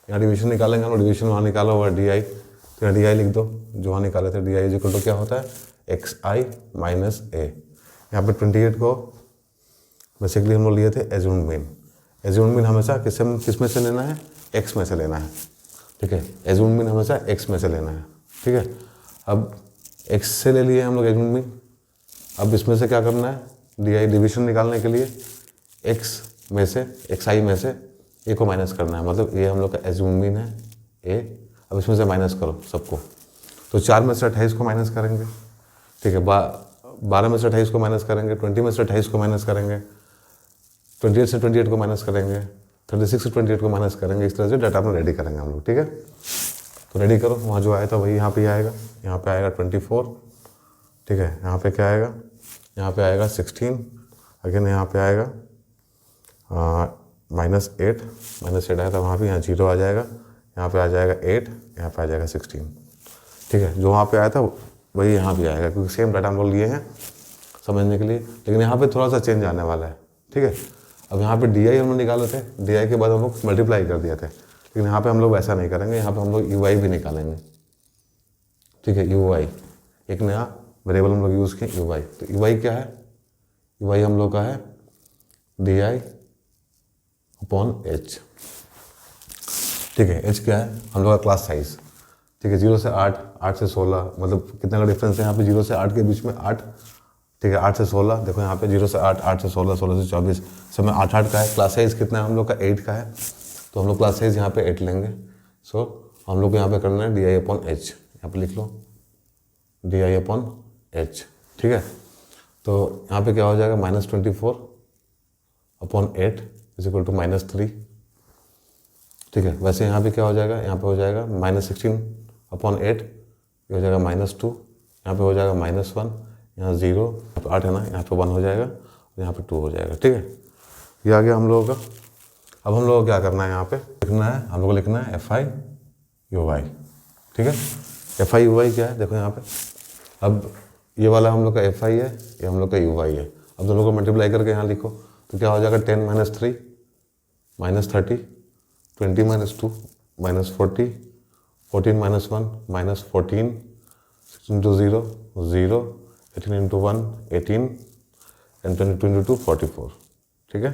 यहाँ डिविजन निकालेंगे हम लोग, डिविजन वहाँ निकाला हुआ है डी आई, तो यहाँ डी आई लिख दो जो वहाँ निकाले थे। D I is equal to क्या होता है, एक्स आई माइनस ए। यहाँ पे 28 को बेसिकली हम लोग लिए थे एज्यूम्ड मीन। एज्यूम्ड मीन हमेशा किस में से लेना है, एक्स में से लेना है, ठीक है। एज्यूम्ड मीन हमेशा एक्स में से लेना है, ठीक है। अब एक्स से ले लिए हम लोग एज्यूम्ड मीन, अब इसमें से क्या करना है, डी आई डिविजन निकालने के लिए एक्स में से, एक्स आई में से ए को माइनस करना है, मतलब ये हम लोग का एज्यूम्ड मीन है ए। अब इसमें से माइनस करो सबको, तो 4 में से 28 को माइनस करेंगे, ठीक है। 12 में से 28 को माइनस करेंगे, 20 में से 28 को माइनस करेंगे, 28 से 28 को माइनस करेंगे, 36 से 28 को माइनस करेंगे। इस तरह से डाटा में रेडी करेंगे हम लोग, ठीक है। तो रेडी करो, वहाँ जो आया था वही यहाँ पे आएगा, यहाँ पे आएगा 24, ठीक है। यहाँ पे क्या आएगा, यहाँ पे आएगा 16, अगेन यहाँ पे आएगा -8 आया था वहाँ पे, यहाँ 0 आ जाएगा, यहाँ पे आ जाएगा 8, यहाँ पे आ जाएगा 16, ठीक है। जो वहाँ पे आया था वही यहाँ भी आएगा, क्योंकि सेम डाटा हम लोग लिए हैं समझने के लिए, लेकिन यहाँ पे थोड़ा सा चेंज आने वाला है, ठीक है। अब यहाँ पे डी आई हम लोग निकाले थे, डी आई के बाद हम लोग मल्टीप्लाई कर दिए थे, लेकिन यहाँ पे हम लोग ऐसा नहीं करेंगे, यहाँ पे हम लोग यू आई भी निकालेंगे, ठीक है। यू आई एक नया वेरिएबल हम लोग यूज़ किए, यू आई। तो यू आई क्या है, यू आई हम लोग का है डी आई अपॉन एच, ठीक है। एच क्या है, हम लोग का क्लास साइज, ठीक है। 0 से 8, 8 से 16, मतलब कितना का डिफरेंस है यहाँ पे, 0 से 8 के बीच में 8, ठीक है। 8 से 16, देखो यहाँ पे 0 से 8, 8 से 16, 16 से 24, सब में 8 का है। क्लास साइज कितना है हम लोग का, 8 का है, तो हम लोग क्लास साइज यहाँ पे 8 लेंगे। सो हम लोग को यहाँ पे करना है डी आई अपॉन एच, यहाँ पे लिख लो डी आई अपॉन एच, ठीक है। तो यहाँ पे क्या हो जाएगा, -24 अपॉन 8 इज इक्वल टू -3, ठीक है। वैसे यहाँ पे क्या हो जाएगा, यहाँ पे हो जाएगा -16 अपॉन 8, ये हो जाएगा -2, यहाँ पे हो जाएगा -1, यहाँ 0, यहाँ पे 8 है ना, यहाँ पे 1 हो जाएगा, और यहाँ पे 2 हो जाएगा, ठीक है। ये आ गया हम लोगों का। अब हम लोगों को क्या करना है, यहाँ पे लिखना है, हम लोग को लिखना है एफ आई यू आई, ठीक है। एफ आई यू आई क्या है, देखो यहाँ पे, अब ये वाला हम लोग का एफ आई है, ये हम लोग का यू आई है। अब दोनों को मल्टीप्लाई करके यहाँ लिखो, तो क्या हो जाएगा, 10 - 3 -30, 20 - 2 -40, 14 - 1 -14, 16 × 0 0, 18 × 1 18, एंड 22 × 2 44, ठीक है।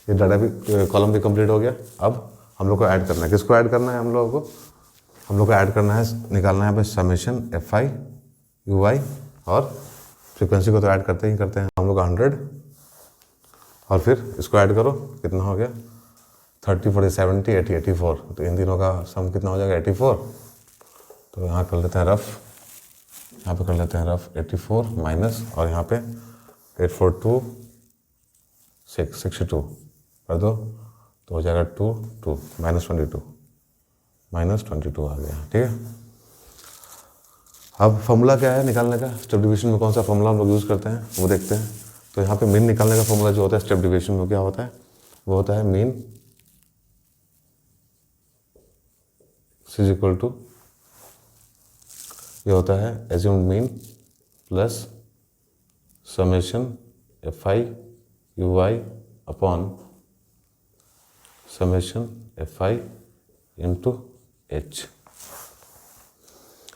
ये डाटा भी कॉलम भी कंप्लीट हो गया। अब हम लोग को ऐड करना है, किसको ऐड करना है हम लोगों को, हम लोग को ऐड करना है, निकालना है बस समेशन एफ आई यू आई, और फ्रीक्वेंसी को तो ऐड करते ही करते हैं हम लोग 100, और फिर इसको ऐड करो, कितना हो गया 30 40 70 80 84, तो इन तीनों का सम कितना हो जाएगा 84। तो यहाँ कर लेते हैं रफ, यहाँ पे कर लेते हैं रफ 84 माइनस, और यहाँ पे 842 62 कर दो, तो हो जाएगा 2 2 -22 आ गया, ठीक है। अब फॉर्मूला क्या है निकालने का, स्टेप डिवीजन में कौन सा फॉर्मूला हम लोग यूज़ करते हैं वो देखते हैं। तो यहाँ पे मीन निकालने का फॉर्मूला जो होता है स्टेप डिवीजन में क्या होता है, वो होता है मीन इज इक्वल टू, ये होता है assumed mean plus summation F I you I upon summation F I into H,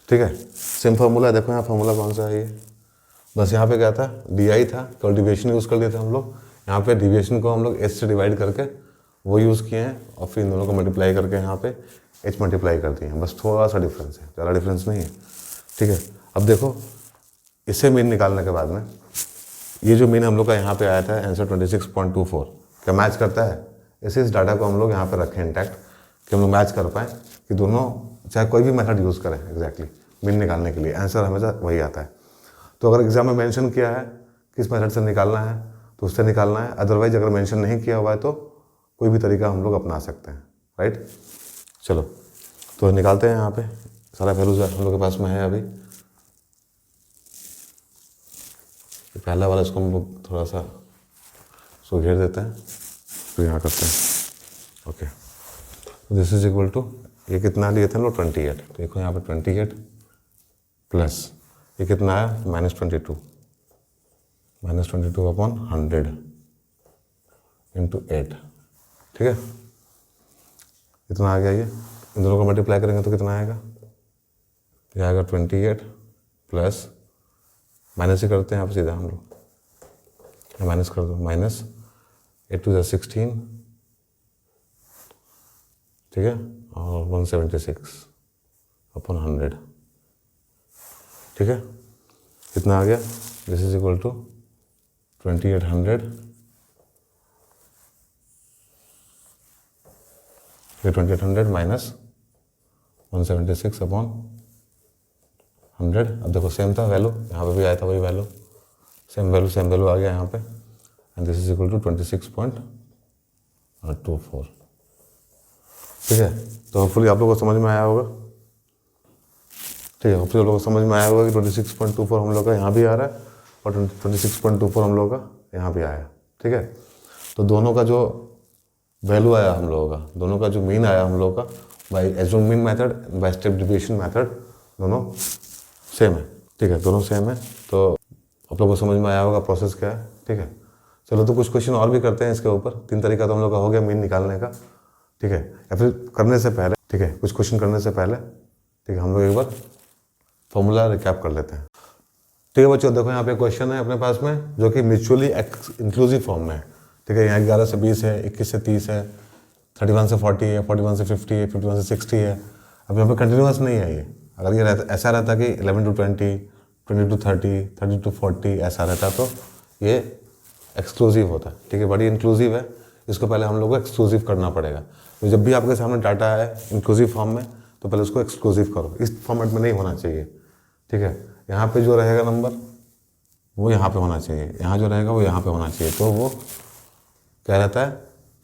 ठीक है। सेम फार्मूला है, देखो यहाँ फार्मूला कौन सा है ये, बस यहाँ पे क्या था डी आई था, केवल डिविएशन यूज़ कर लिए थे हम लोग। यहाँ पे डिविएशन को हम लोग एच से डिवाइड करके वो यूज़ किए हैं, और फिर इन दोनों को मल्टीप्लाई करके यहाँ पे एच मल्टीप्लाई कर दिए हैं, बस थोड़ा सा डिफरेंस है, ज़्यादा डिफरेंस नहीं है, ठीक है। अब देखो इसे मीन निकालने के बाद में ये जो मीन हम लोग का यहाँ पे आया था आंसर 26.24 क्या मैच करता है, इस डाटा को हम लोग यहाँ पे रखें इंटैक्ट, कि हम लोग मैच कर पाएँ कि दोनों चाहे कोई भी मेथड यूज़ करें एग्जैक्टली मीन निकालने के लिए आंसर हमेशा वही आता है। तो अगर एग्जाम में मेंशन किया है किस मेथड से निकालना है तो उससे निकालना है, अदरवाइज अगर मेंशन नहीं किया हुआ है तो कोई भी तरीका हम लोग अपना सकते हैं, राइट। चलो तो निकालते हैं, यहाँ पे सारा वैल्यूज हम लोग के पास में है अभी। पहला वाला इसको हम लोग थोड़ा सा इसको घेर देते हैं, तो यहाँ करते हैं okay. This is equal to, ये कितना लिए थे हम लोग 28, तो देखो यहाँ पे 28 प्लस ये कितना है -22, -22 अपॉन 100 इंटू 8, ठीक है। कितना आ गया ये, इन दोनों को मल्टीप्लाई करेंगे तो कितना आएगा, ये आएगा 28 प्लस, माइनस ही करते हैं आप सीधा हम लोग, माइनस कर दो, -8 × 16, ठीक है, और 176 अपॉन 100, ठीक है। कितना आ गया, दिस इज इक्वल टू 2800, फिर 2800 माइनस 176 अपॉन 100। अब देखो सेम था वैल्यू, यहाँ पे भी आया था वही वैल्यू, सेम वैल्यू आ गया यहाँ पे, and this is equal to 26.24, ठीक है। तो होपफुली आप लोगों को समझ में आया होगा, ठीक है, होपफुली आप लोगों को समझ में आया होगा कि 26.24 हम लोग का यहाँ भी आ रहा है और 26.24 हम लोग का यहाँ भी आया, ठीक है। तो दोनों का जो वैल्यू आया हम लोगों का, दोनों का जो मीन आया हम लोगों का by assume mean method, by step deviation method, दोनों सेम है, ठीक है, दोनों सेम है। तो आप लोगों को समझ में आया होगा प्रोसेस क्या है, ठीक है। चलो तो कुछ क्वेश्चन और भी करते हैं इसके ऊपर। 3 तरीका तो हम लोग का हो गया मीन निकालने का, ठीक है, या फिर करने से पहले, ठीक है, कुछ क्वेश्चन करने से पहले, ठीक है, हम लोग एक बार फॉर्मूला रिकैप कर लेते हैं, ठीक है बच्चों। देखो यहाँ पे क्वेश्चन है अपने पास में जो कि म्यूचुअली इंक्लूसिव फॉर्म में है, ठीक है। यहाँ 11 से 20 है, 21 से 30 है, 31 से 40 है, 41 से 50 है, 51 से 60 है। अब यहाँ पे कंटिन्यूस नहीं है ये, अगर ये रहता ऐसा रहता कि 11 to 20, 20 to 30, 30 to 40 ऐसा रहता तो ये एक्सक्लूसिव होता, ठीक है। बड़ी इंक्लूसिव है, इसको पहले हम लोग को एक्सक्लूसिव करना पड़ेगा। तो जब भी आपके सामने डाटा है इंक्लूसिव फॉर्म में तो पहले उसको एक्सक्लूसिव करो, इस फॉर्मेट में नहीं होना चाहिए, ठीक है। यहाँ पे जो रहेगा नंबर वो यहाँ पे होना चाहिए, यहाँ जो रहेगा वो यहाँ पे होना चाहिए, तो वो क्या रहता है,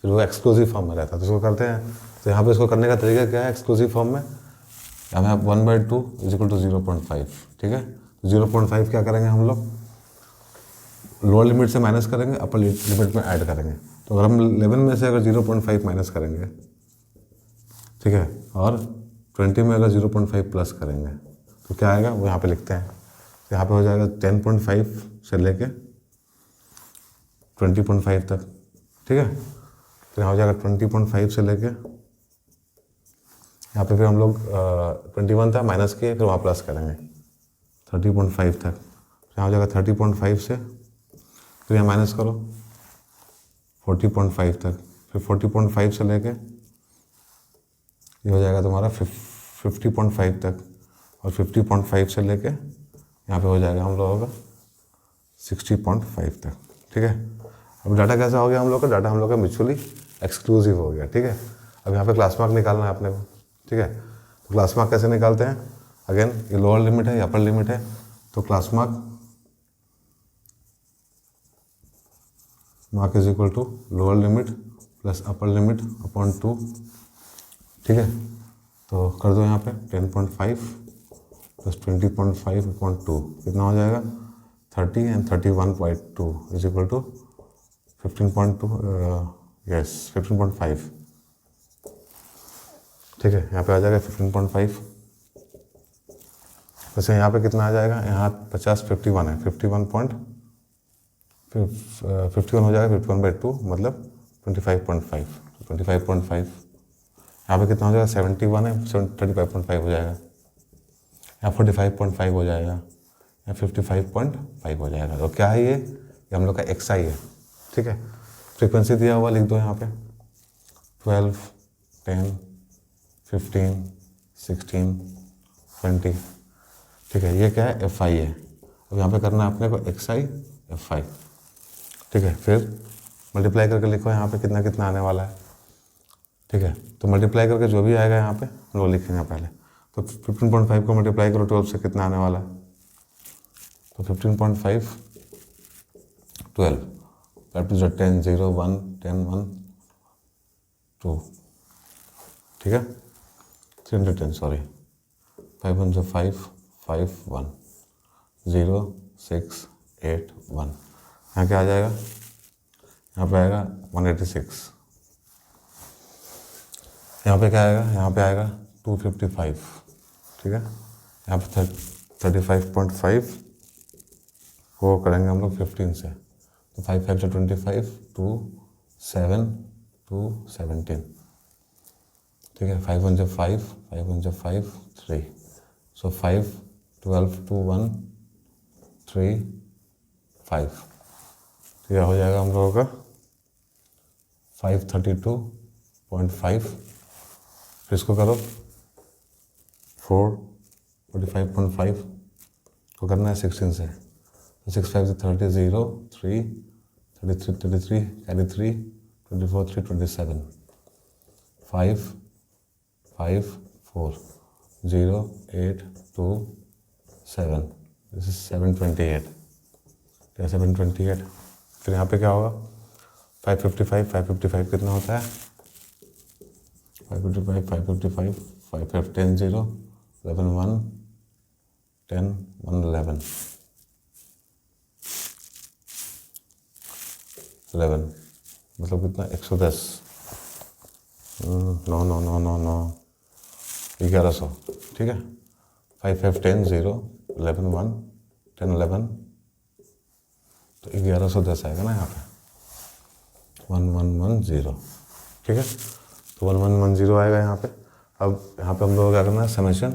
फिर वो एक्सक्लूसिव फॉर्म में रहता है। तो इसको करते हैं, तो यहाँ पे इसको करने का तरीका क्या है एक्सक्लूसिव फॉर्म में, यहाँ पे 1/2 = 0.5, ठीक है। 0.5 क्या करेंगे हम लोग, लोअर लिमिट से माइनस करेंगे, अपर लिमिट में ऐड करेंगे। तो अगर हम 11 में से अगर 0.5 माइनस करेंगे, ठीक है, और 20 में अगर 0.5 प्लस करेंगे तो क्या आएगा वो यहाँ पे लिखते हैं। तो यहाँ पे हो जाएगा 10.5 से लेके 20.5 तक, ठीक है। तो यहाँ हो जाएगा 20.5 से लेके, यहाँ पे फिर हम लोग 21 था माइनस किए, फिर वहाँ प्लस करेंगे 30.5 तक। यहाँ हो जाएगा 30.5 से, फिर यहाँ माइनस करो 40.5 तक, फिर 40.5 से लेके ये हो जाएगा तुम्हारा 50.5 तक, और 50.5 से लेके यहाँ पे हो जाएगा हम लोगों का 60.5 तक, ठीक है। अब डाटा कैसा हो गया हम लोग का, डाटा हम लोग का म्यूचुअली एक्सक्लूसिव हो गया, ठीक है। अब यहाँ पे क्लास मार्क निकालना है अपने को, ठीक है। तो क्लास मार्क कैसे निकालते हैं, अगेन ये लोअर लिमिट है, अपर लिमिट है, तो class mark is equal to lower limit plus upper limit upon 2, ठीक है। तो कर दो यहाँ पे 10.5 प्लस 20.5 अपॉन 2 कितना हो जाएगा 30 and 31.2 is equal to 15.2, yes 15.5, ठीक है। यहाँ पे आ जाएगा 15.5, वैसे यहाँ पे कितना आ जाएगा, यहाँ 51 है, 51 हो जाएगा 51/2 मतलब 25.5, 25.5। यहाँ पे कितना हो जाएगा 71 है, 35.5 हो जाएगा, यहाँ 45.5 हो जाएगा, यहाँ 55.5 हो जाएगा। तो क्या है ये हम लोग का XI है, ठीक है। फ्रीक्वेंसी दिया हुआ लिख दो यहाँ पे 12, 10, 15, 16, 20, ठीक है। ये क्या है FI है। अब यहाँ पे करना है अपने को XI FI, ठीक है। फिर मल्टीप्लाई करके लिखो यहाँ पे कितना कितना आने वाला है, ठीक है। तो मल्टीप्लाई करके जो भी आएगा यहाँ पे हम लोग लिखेंगे पहले। तो 15.5 को मल्टीप्लाई करो 12 से कितना आने वाला है, तो 15.5 12, that is 10 0 1 10 1 2, ठीक है। 310 सॉरी 5 1 5 5 1 0 6 8 1, यहाँ क्या आ जाएगा, यहाँ पे आएगा 186, यहाँ पे क्या आएगा, यहाँ पे आएगा 255, ठीक है। यहाँ पे 35.5 को करेंगे हम लोग 15 से, तो 5 5 से 25, 2 7 2 17, ठीक है। 5 1 से 5, 5 1 से 5 3, सो 5 12 2 1 3 5, तो यह हो जाएगा हम लोगों का 532.5। फिर इसको करो 445.5 को करना है 16 से, तो 6 5 से 30 0 3 33 33 कैरी 3 24 3 27 5 5 4 0 8 2 7, दिस इज 728, 728। फिर यहाँ पे क्या होगा 555 555 कितना होता है 555 555 5 5 10 0 11 1 10 1 11 11, मतलब कितना 110, no no no no no 1100, ठीक है। 5 5 10 0 11 1 10 11, तो 1110 आएगा ना यहाँ पे 1110, ठीक है। तो 1110 आएगा यहाँ पे। अब यहाँ पे हम लोग क्या करना है समेशन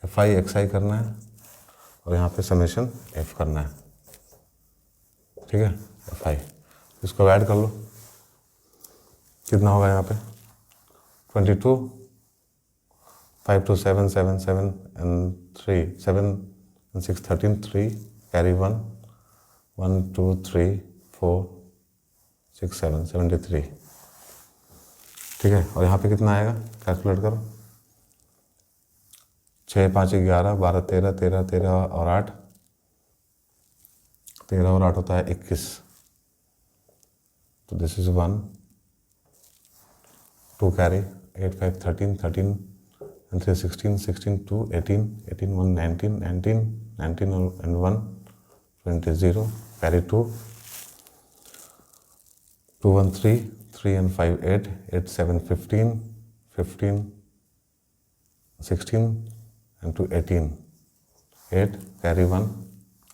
FI XI करना है और यहाँ पे समेशन F करना है, ठीक है। FI इसको ऐड कर लो, कितना होगा यहाँ पे 22 5 2 7 7 7 and 3 7 and 6 13 3 carry 1 1 2 3 4 6 7 73, ठीक है। और यहाँ पे कितना आएगा कैलकुलेट करो 6 5 11 12 13 13 13 और 8 13 और 8 होता है 21, तो this is 1 2 carry 8 5 13 13 and 3 16 16 2 18 18 1 19 19 19 and 1 20 0 carry 2 2 1 3 3 and 5 8 8 7 15 15 16 and 2 18 8 carry 1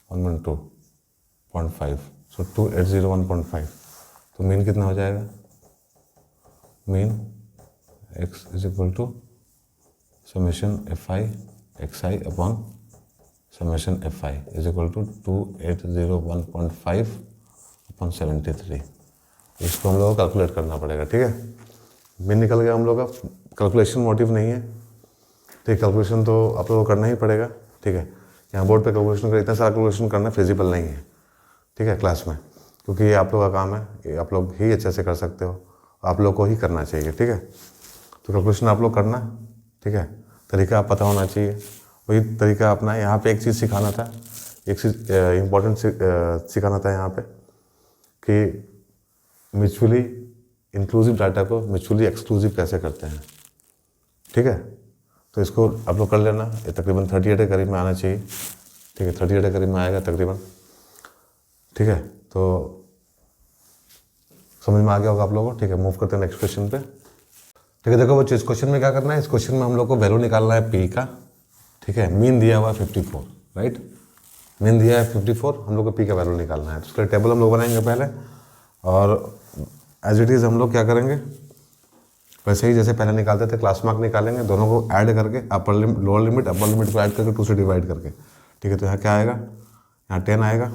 1 1 2.5, so 2801.5, तो मीन कितना हो जाएगा mean x is equal to summation FI XI upon summation FI is equal to 2801.5 upon 73। इसको हम लोग को कैलकुलेट करना पड़ेगा, ठीक है। मीन निकल गया हम लोग का, कैलकुलेशन मोटिव नहीं है, ठीक। कैलकुलेशन तो आप लोगों को करना ही पड़ेगा, ठीक है। यहाँ बोर्ड पे कैलकुलेशन कर इतना सारा कैलकुलेशन करना फिजिबल नहीं है, ठीक है, क्लास में, क्योंकि ये आप लोग का काम है, ये आप लोग ही अच्छे से कर सकते हो, आप लोग को ही करना चाहिए, ठीक है। तो कैलकुलेशन आप लोग करना, ठीक है, तरीका आप पता होना चाहिए, वही तरीका अपना। यहाँ पे एक चीज़ सिखाना था, एक चीज़ इम्पोर्टेंट सिखाना था यहाँ पे कि म्यूचुअली इंक्लूसिव डाटा को म्यूचुअली एक्सक्लूसिव कैसे करते हैं, ठीक है। तो इसको आप लोग कर लेना, ये तकरीबन 38 के करीब में आना चाहिए, ठीक है, 38 के करीब में आएगा तकरीबन, ठीक है। तो समझ में आ गया होगा आप लोगों को, ठीक है। मूव करते हैं नेक्स्ट क्वेश्चन पे, ठीक है। देखो बच्चों इस क्वेश्चन में क्या करना है, इस क्वेश्चन में हम लोग को वैल्यू निकालना है P का, ठीक है। मीन दिया हुआ है 54, राइट, मीन दिया है 54, हम लोग को P का वैल्यू निकालना है। तो उसके लिए टेबल हम लोग बनाएंगे पहले, और एज इट इज़ हम लोग क्या करेंगे वैसे ही जैसे पहले निकालते थे क्लास मार्क निकालेंगे, दोनों को ऐड करके upper limit lower limit upper limit को ऐड करके 2 से डिवाइड करके, ठीक है। तो यहाँ क्या आएगा, यहाँ 10 आएगा,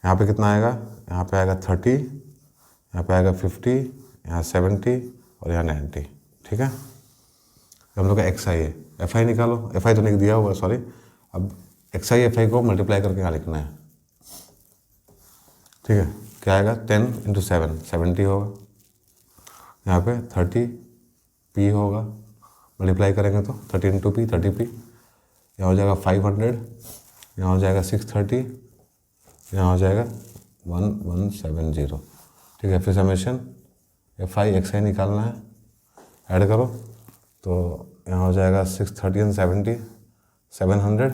यहाँ पे कितना आएगा, यहाँ पे आएगा 30, यहाँ पे आएगा 50, यहाँ 70 और यहाँ 90, ठीक है। हम लोग का XI है, FI निकालो, FI तो नहीं दिया हुआ, सॉरी। अब XI FI को मल्टीप्लाई करके यहाँ लिखना है, ठीक है। क्या आएगा 10 × 7 70 होगा, यहाँ पे 30 P होगा, मल्टीप्लाई करेंगे तो 30 × P 30 P, यहाँ हो जाएगा 500, यहाँ हो जाएगा 630, यहाँ हो जाएगा 1170, ठीक है। फिर समेशन FI XI निकालना है, ऐड करो, तो यहाँ हो जाएगा 630 and 70 700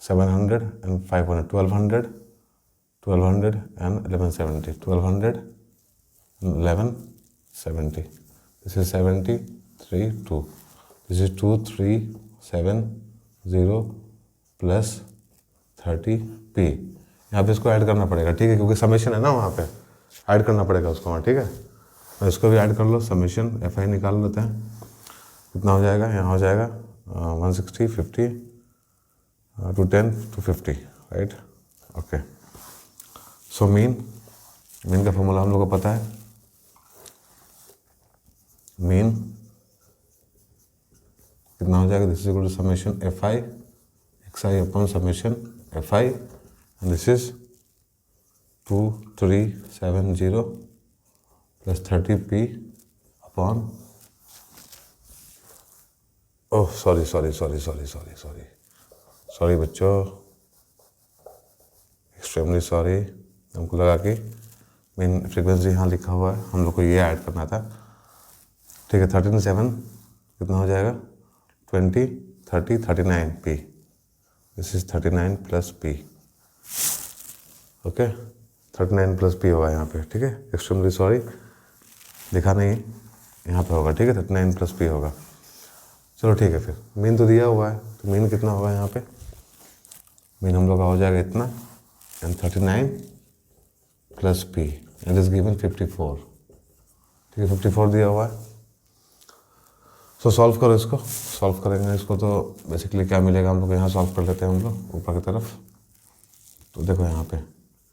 700 and 500 1200 1200 and 1170 1200 and 1170, this is 73 2, this is 2370 plus 30p। यहाँ पे इसको ऐड करना पड़ेगा, ठीक है, क्योंकि समेशन है ना, वहाँ पे ऐड करना पड़ेगा उसको वहाँ, ठीक है। तो इसको भी ऐड कर लो, समेशन एफ आई निकाल लेते हैं, कितना हो जाएगा, यहाँ हो जाएगा 160 50 to 10 to 50, right, okay. So mean का फॉर्मूला हम लोग को पता है, मीन कितना हो जाएगा, this is equal to summation F i x i upon summation F i, and this is 2370 plus 30p upon, oh sorry बच्चों, एक्सट्रीमली सॉरी, हमको लगा कि मेन फ्रीक्वेंसी यहाँ लिखा हुआ है, हम लोग को ये ऐड करना था, ठीक है। 13.7 कितना हो जाएगा, 20 30 39p, this is 39 plus p, okay, 39 plus p होगा यहाँ पे, ठीक है। एक्सट्रीमली सॉरी, लिखा नहीं यहाँ पे होगा, ठीक है, 39 प्लस p होगा। चलो ठीक है, फिर मीन तो दिया हुआ है, तो मीन कितना होगा यहाँ पे, मीन हम लोग का हो जाएगा इतना, and 39 plus p and is given 54, ठीक है, 54 दिया हुआ है। सो सॉल्व करो इसको, सॉल्व करेंगे इसको तो बेसिकली क्या मिलेगा, हम लोग यहाँ सॉल्व कर लेते हैं हम लोग ऊपर की तरफ। तो देखो यहाँ पे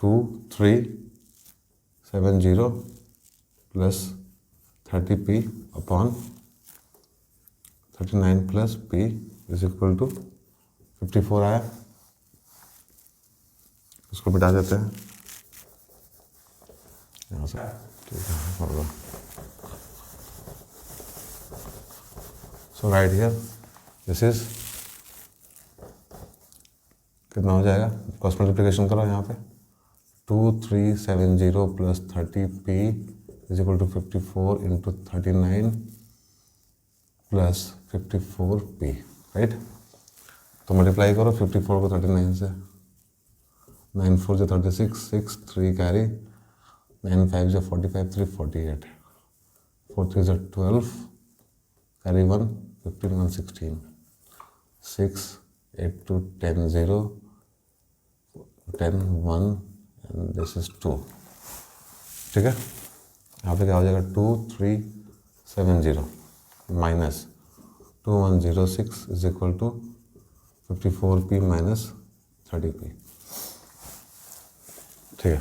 2370 plus 30p upon 39 plus p is equal to 54 आया, इसको मिटा देते हैं यहाँ से, ठीक है, होगा। So right here this is कितना हो जाएगा, क्रॉस मल्टीप्लिकेशन करो यहाँ पे, 2370 plus 30p is equal to 54 into 39 plus 54p, right. तो मल्टीप्लाई करो 54 को 39 से, 9 4 से 36, 6 3 कैरी, 9 5 से 45, 3 48, 4 3 से 12 कैरी 1 15 1 16, 6 8 2 10 0 10 1 एंड दिस इज 2, ठीक है। यहाँ पे क्या हो जाएगा, 2370 minus 2106 is equal to 54p minus 30p, ठीक है।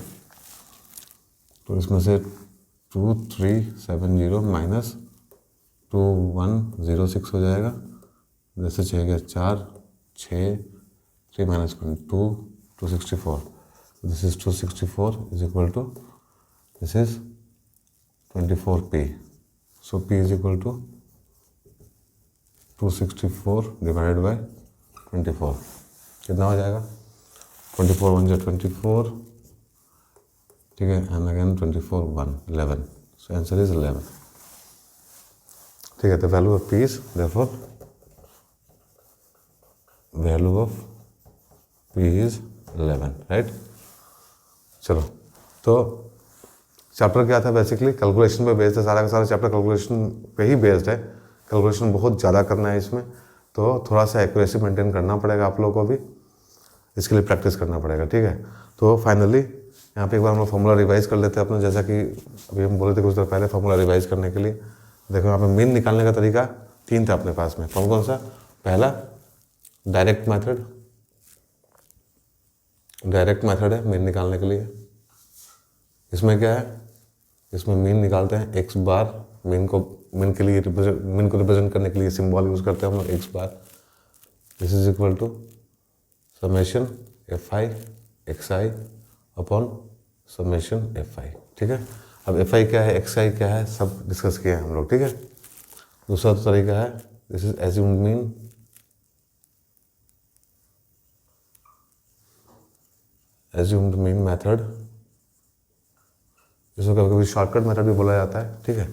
तो इसमें से 2370 माइनस 2106 हो जाएगा, जैसे 6 गया 4 6 3 minus 1 2 264, this is 264 is equal to this is 24p, so p is equal to 264 divided by 24, कितना हो जाएगा, 24 1 जा 24, ठीक है, and again 24 1 11, so answer is 11, ठीक है। The value of p is therefore value of p is 11, right. चलो, तो चैप्टर क्या था, बेसिकली कैलकुलेशन पे बेस्ड है, सारा का सारा चैप्टर कैलकुलेशन पे ही बेस्ड है। कैलकुलेशन बहुत ज़्यादा करना है इसमें, तो थोड़ा सा एक्यूरेसी मेंटेन करना पड़ेगा आप लोगों को भी, इसके लिए प्रैक्टिस करना पड़ेगा, ठीक है। तो फाइनली यहाँ पे एक बार हम लोग फॉर्मूला रिवाइज कर लेते हैं अपने, जैसा कि अभी हम बोले थे कुछ देर पहले फॉर्मूला रिवाइज करने के लिए। देखो यहाँ पे मीन निकालने का तरीका 3 था अपने पास में, कौन कौन सा, पहला डायरेक्ट मेथड है मीन निकालने के लिए। इसमें क्या है, इसमें मीन निकालते हैं x बार, मीन को रिप्रेजेंट करने के लिए सिंबल यूज करते हैं हम लोग x bar, this is equal to summation F i x i upon summation F I, ठीक है। अब एफ आई क्या है, एक्स आई क्या है, सब डिस्कस किया है हम लोग, ठीक है। दूसरा तरीका है, this is assumed mean method, जिसको कभी कभी शॉर्टकट मेथड भी बोला जाता है, ठीक है।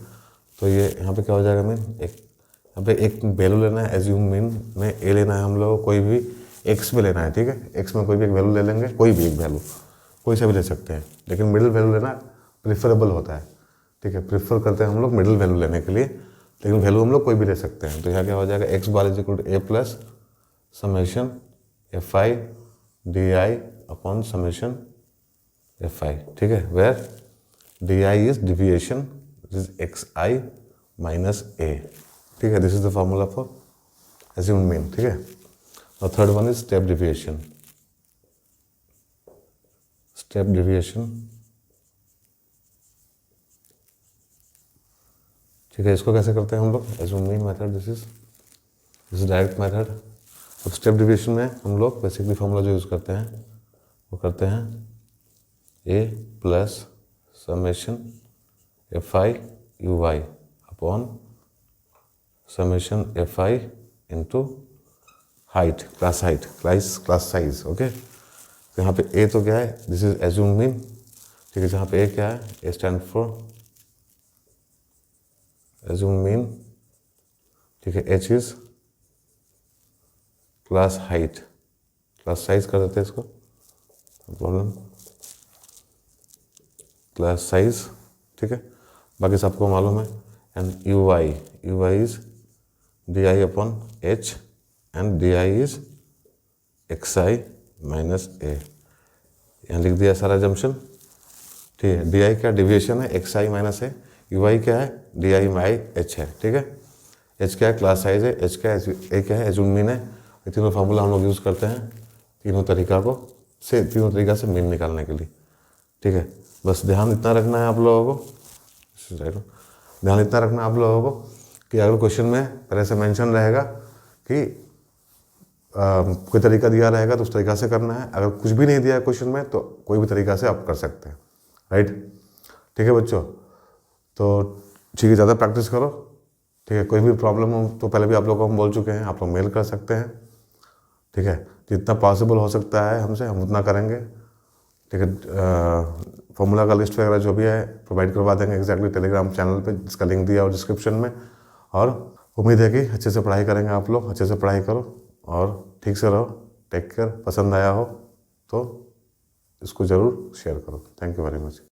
तो ये यहाँ पे क्या हो जाएगा, मीन यहाँ पे एक वैल्यू लेना है, एज्यूम मीन में ए लेना है हम लोग को, कोई भी एक्स में लेना है, ठीक है। एक्स में कोई भी एक वैल्यू ले लेंगे, कोई भी एक वैल्यू, कोई सा भी ले सकते हैं, लेकिन मिडिल वैल्यू लेना प्रेफरेबल होता है, ठीक है। प्रेफर करते हैं हम लोग मिडिल वैल्यू लेने के लिए। लेकिन वैल्यू हम लोग कोई भी ले सकते हैं। तो यहाँ क्या हो जाएगा, X bar is equal to A plus summation F I D I upon summation F I, ठीक है, where D I is deviation is X I minus A, ठीक है। This is the formula for assumed mean, ठीक है। और third one is step deviation. Step deviation, ठीक है, इसको कैसे करते हैं हम लोग, assumed mean method, this is direct method. अब स्टेप डिविएशन में हम लोग बेसिकली फॉर्मूला जो यूज़ करते हैं वो करते हैं A plus summation F I U Y upon summation F I into height, class height, class size, okay. तो यहाँ पे ए तो क्या है, दिस इज एज्यूम्ड मीन, ठीक है। जहाँ पे ए क्या है, ए स्टैंड फॉर एज्यूम्ड मीन, ठीक है। H is class height, class size कर देते हैं इसको, प्रॉब्लम, क्लास साइज, ठीक है। बाकी सबको मालूम है। And U Y is D I upon H and D I is X I minus A. यहाँ लिख दिया सारा जम्पशन, ठीक है। डी आई क्या डिविएशन है, X I minus A. U I क्या है, डी आई माई एच है, ठीक है। एच क्या है, क्लास साइज है। एच क्या है, ए क्या है, एज्यूम्ड मीन है। ये तीनों फार्मूला हम लोग यूज़ करते हैं तीनों तरीका से मीन निकालने के लिए, ठीक है। बस ध्यान इतना रखना है आप लोगों को, ध्यान इतना रखना है आप लोगों को कि अगर क्वेश्चन में पहले से मेंशन रहेगा कि कोई तरीका दिया रहेगा तो उस तरीका से करना है। अगर कुछ भी नहीं दिया है क्वेश्चन में तो कोई भी तरीका से आप कर सकते हैं, राइट, ठीक है बच्चों। तो ठीक है, ज़्यादा प्रैक्टिस करो, ठीक है। कोई भी प्रॉब्लम हो तो पहले भी आप लोगों को हम बोल चुके हैं, आप लोग मेल कर सकते हैं, ठीक है। जितना पॉसिबल हो सकता है हमसे हम उतना करेंगे, ठीक है। फॉर्मूला का लिस्ट वगैरह जो भी है प्रोवाइड करवा देंगे एग्जैक्टली टेलीग्राम चैनल पे, जिसका लिंक दिया और डिस्क्रिप्शन में। और उम्मीद है कि अच्छे से पढ़ाई करेंगे आप लोग, अच्छे से पढ़ाई करो और ठीक से रहो। Take care. पसंद आया हो तो इसको ज़रूर शेयर करो। Thank you very much.